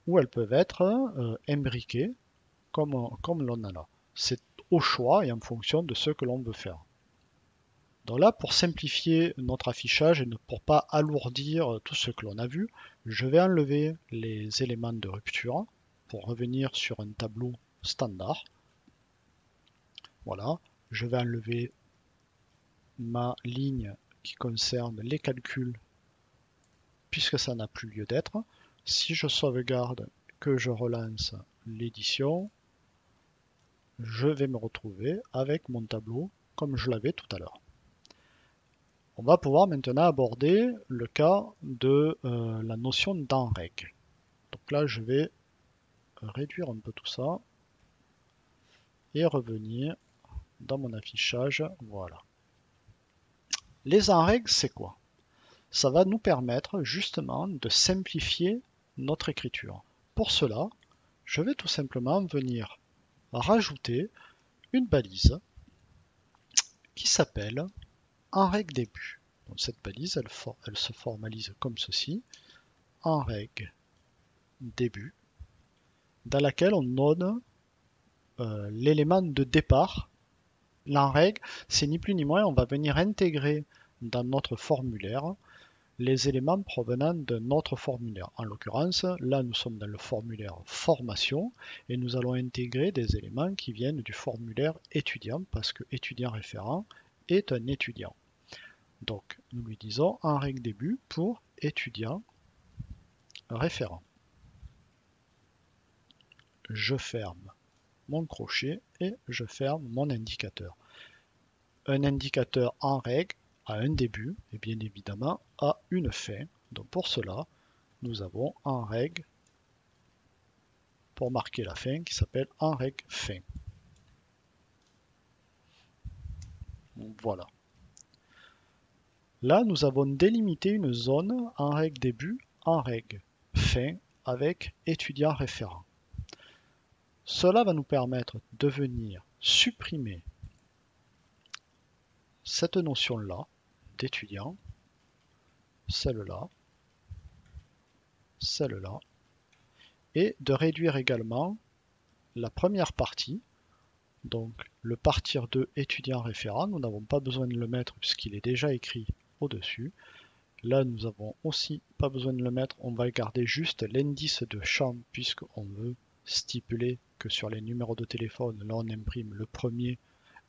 ou elles peuvent être imbriquées comme l'on en a. C'est au choix et en fonction de ce que l'on veut faire. Donc là, pour simplifier notre affichage et pour ne pas alourdir tout ce que l'on a vu, je vais enlever les éléments de rupture pour revenir sur un tableau standard. Voilà, je vais enlever ma ligne qui concerne les calculs puisque ça n'a plus lieu d'être. Si je sauvegarde, que je relance l'édition, je vais me retrouver avec mon tableau comme je l'avais tout à l'heure. On va pouvoir maintenant aborder le cas de la notion d'enrègle. Donc là, je vais réduire un peu tout ça et revenir dans mon affichage. Voilà. Les enrègles, c'est quoi? Ça va nous permettre justement de simplifier notre écriture. Pour cela, je vais tout simplement venir rajouter une balise qui s'appelle enrègle début. Donc cette balise, elle se formalise comme ceci, enrègle début, dans laquelle on donne l'élément de départ. L'enrègle, c'est ni plus ni moins, on va venir intégrer dans notre formulaire les éléments provenant de notre formulaire. En l'occurrence, là nous sommes dans le formulaire formation et nous allons intégrer des éléments qui viennent du formulaire étudiant parce que étudiant référent est un étudiant. Donc nous lui disons en règle début pour étudiant référent. Je ferme mon crochet et je ferme mon indicateur. Un indicateur en règle a un début et bien évidemment a une fin. Donc pour cela, nous avons en règle pour marquer la fin qui s'appelle en règle fin. Voilà. Là, nous avons délimité une zone en règle début, en règle fin avec étudiant référent. Cela va nous permettre de venir supprimer cette notion-là d'étudiant, celle-là, celle-là, et de réduire également la première partie, donc le partir de étudiant référent, nous n'avons pas besoin de le mettre puisqu'il est déjà écrit au-dessus. Là, nous n'avons aussi pas besoin de le mettre, on va garder juste l'indice de champ puisqu'on veut stipuler que sur les numéros de téléphone, là on imprime le premier,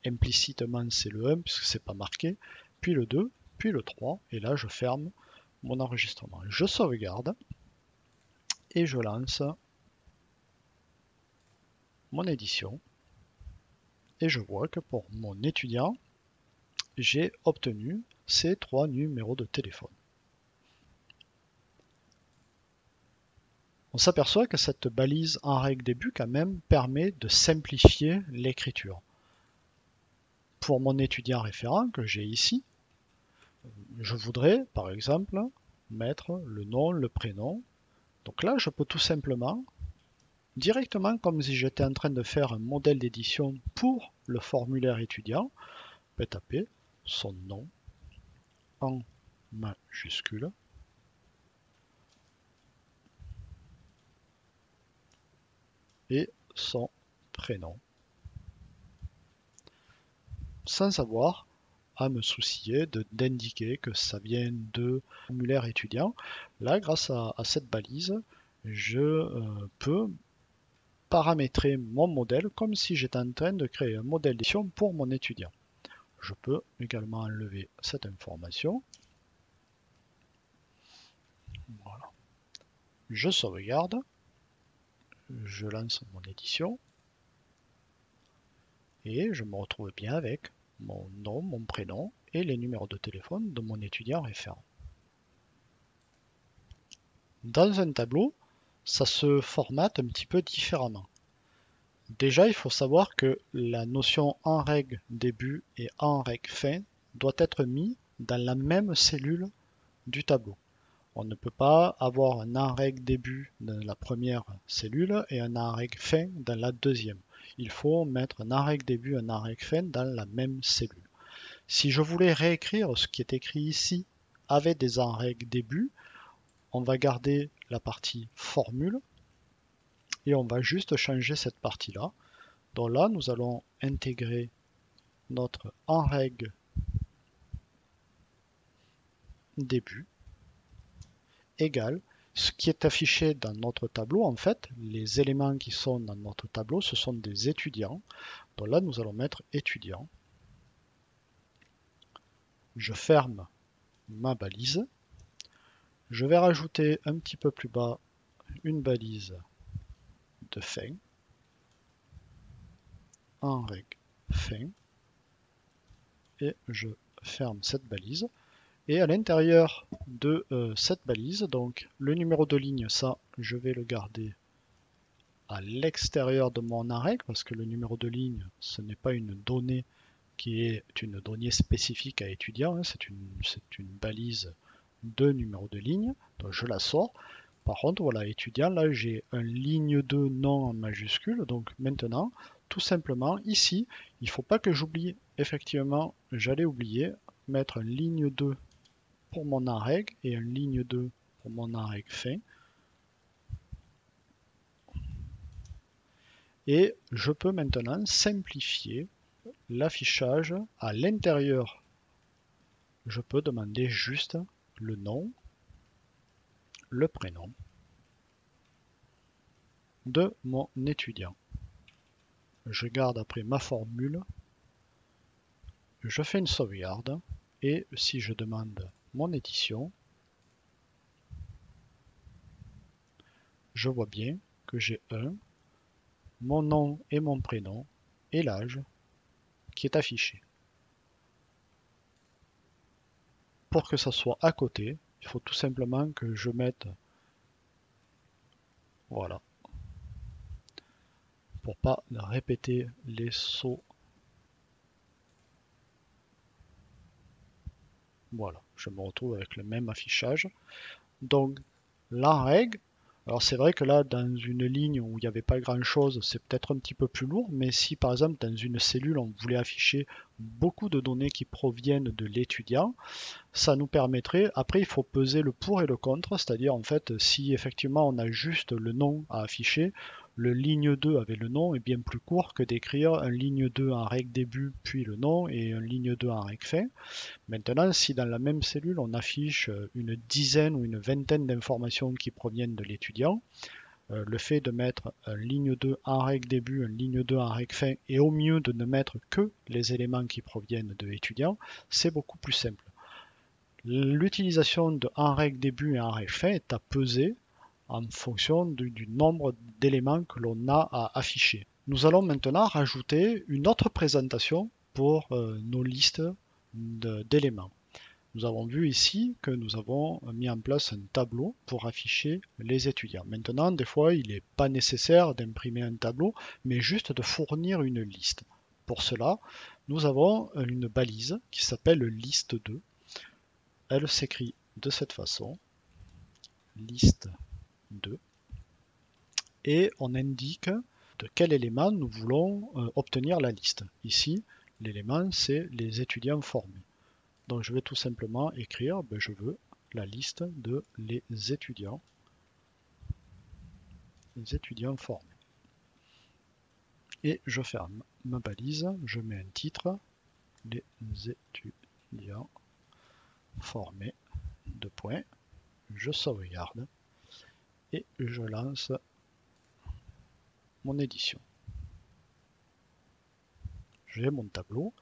implicitement c'est le 1 puisque c'est pas marqué, puis le 2, puis le 3, et là je ferme mon enregistrement. Je sauvegarde et je lance mon édition et je vois que pour mon étudiant, j'ai obtenu ces 3 numéros de téléphone. On s'aperçoit que cette balise en règle début quand même permet de simplifier l'écriture. Pour mon étudiant référent que j'ai ici, je voudrais par exemple mettre le nom, le prénom. Donc là, je peux tout simplement, directement comme si j'étais en train de faire un modèle d'édition pour le formulaire étudiant, taper son nom en majuscule et son prénom, sans avoir à me soucier d'indiquer que ça vient de formulaire étudiant. Là, grâce à cette balise, je peux paramétrer mon modèle comme si j'étais en train de créer un modèle d'édition pour mon étudiant. Je peux également enlever cette information. Voilà. Je sauvegarde. Je lance mon édition. Et je me retrouve bien avec mon nom, mon prénom et les numéros de téléphone de mon étudiant référent. Dans un tableau, ça se formate un petit peu différemment. Déjà, il faut savoir que la notion en règle début et en règle fin doit être mis dans la même cellule du tableau. On ne peut pas avoir un en règle début dans la première cellule et un en règle fin dans la deuxième. Il faut mettre un en règle début et un en règle fin dans la même cellule. Si je voulais réécrire ce qui est écrit ici avec des en règle début, on va garder la partie formule et on va juste changer cette partie-là. Donc là, nous allons intégrer notre en règle début égale ce qui est affiché dans notre tableau. En fait, les éléments qui sont dans notre tableau, ce sont des étudiants. Donc là, nous allons mettre étudiant. Je ferme ma balise. Je vais rajouter un petit peu plus bas une balise de fin. En règle fin. et je ferme cette balise. Et à l'intérieur de cette balise, donc le numéro de ligne, ça, je vais le garder à l'extérieur de mon arrêt, parce que le numéro de ligne, ce n'est pas une donnée qui est une donnée spécifique à étudiant, hein, c'est une balise de numéro de ligne, donc je la sors. Par contre, voilà, étudiant, là j'ai un ligne 2 non en majuscule, donc maintenant, tout simplement, ici, il ne faut pas que j'oublie, effectivement, j'allais oublier, mettre une ligne 2 pour mon arrêt et une ligne 2 pour mon arrêt fin. Et je peux maintenant simplifier l'affichage à l'intérieur. Je peux demander juste le nom, le prénom de mon étudiant. Je garde après ma formule, je fais une sauvegarde et si je demande mon édition, je vois bien que j'ai mon nom et mon prénom et l'âge qui est affiché. Pour que ça soit à côté, il faut tout simplement que je mette, voilà, pour pas répéter les sauts. Voilà, je me retrouve avec le même affichage. Donc la règle, alors c'est vrai que là dans une ligne où il n'y avait pas grand chose, c'est peut-être un petit peu plus lourd, mais si par exemple dans une cellule on voulait afficher beaucoup de données qui proviennent de l'étudiant, ça nous permettrait, après il faut peser le pour et le contre, c'est-à-dire en fait si effectivement on a juste le nom à afficher, le ligne 2 avec le nom est bien plus court que d'écrire un ligne 2 en règle début puis le nom et un ligne 2 en règle fin. Maintenant, si dans la même cellule on affiche une dizaine ou une vingtaine d'informations qui proviennent de l'étudiant, le fait de mettre un ligne 2 en règle début, un ligne 2 en règle fin et au mieux de ne mettre que les éléments qui proviennent de l'étudiant, c'est beaucoup plus simple. L'utilisation de en règle début et en règle fin est à peser en fonction du nombre d'éléments que l'on a à afficher. Nous allons maintenant rajouter une autre présentation pour nos listes d'éléments. Nous avons vu ici que nous avons mis en place un tableau pour afficher les étudiants. Maintenant, des fois, il n'est pas nécessaire d'imprimer un tableau, mais juste de fournir une liste. Pour cela, nous avons une balise qui s'appelle liste 2. Elle s'écrit de cette façon, liste 2, et on indique de quel élément nous voulons obtenir la liste. Ici, l'élément, c'est les étudiants formés. Donc je vais tout simplement écrire, je veux la liste de les étudiants formés. Et je ferme ma balise, je mets un titre, les étudiants formés, deux points, je sauvegarde et je lance mon édition. J'ai mon tableau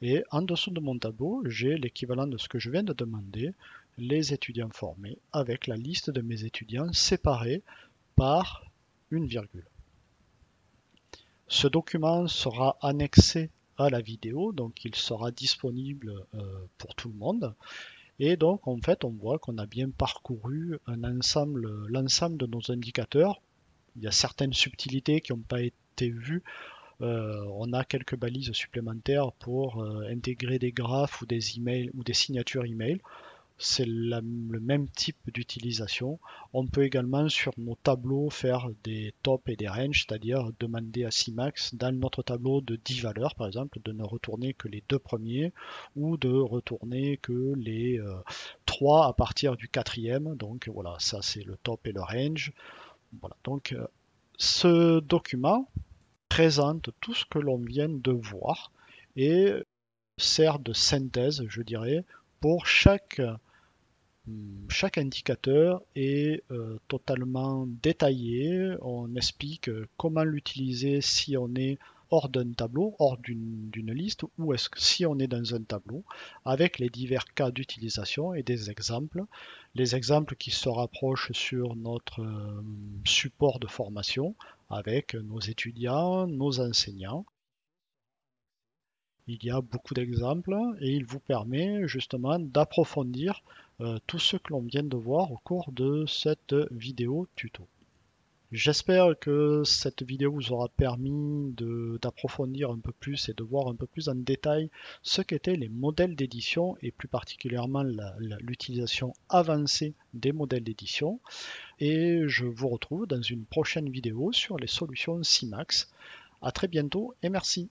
et en dessous de mon tableau, j'ai l'équivalent de ce que je viens de demander, les étudiants formés avec la liste de mes étudiants séparés par une virgule. Ce document sera annexé à la vidéo, donc il sera disponible pour tout le monde. Et donc en fait on voit qu'on a bien parcouru l'ensemble de nos indicateurs. Il y a certaines subtilités qui n'ont pas été vues. On a quelques balises supplémentaires pour intégrer des graphes ou des emails ou des signatures email. C'est le même type d'utilisation. On peut également sur nos tableaux faire des tops et des ranges, c'est-à-dire demander à CIMAX dans notre tableau de 10 valeurs par exemple, de ne retourner que les deux premiers ou de retourner que les 3 à partir du quatrième. Donc voilà, ça c'est le top et le range. Voilà, donc ce document présente tout ce que l'on vient de voir et sert de synthèse, je dirais, pour chaque indicateur est totalement détaillé. On explique comment l'utiliser si on est hors d'un tableau, hors d'une liste, ou est-ce que si on est dans un tableau, avec les divers cas d'utilisation et des exemples. Les exemples qui se rapprochent sur notre support de formation avec nos étudiants, nos enseignants. Il y a beaucoup d'exemples et il vous permet justement d'approfondir tout ce que l'on vient de voir au cours de cette vidéo tuto. J'espère que cette vidéo vous aura permis d'approfondir un peu plus et de voir un peu plus en détail ce qu'étaient les modèles d'édition et plus particulièrement l'utilisation avancée des modèles d'édition. Et je vous retrouve dans une prochaine vidéo sur les solutions CIMAX. À très bientôt et merci.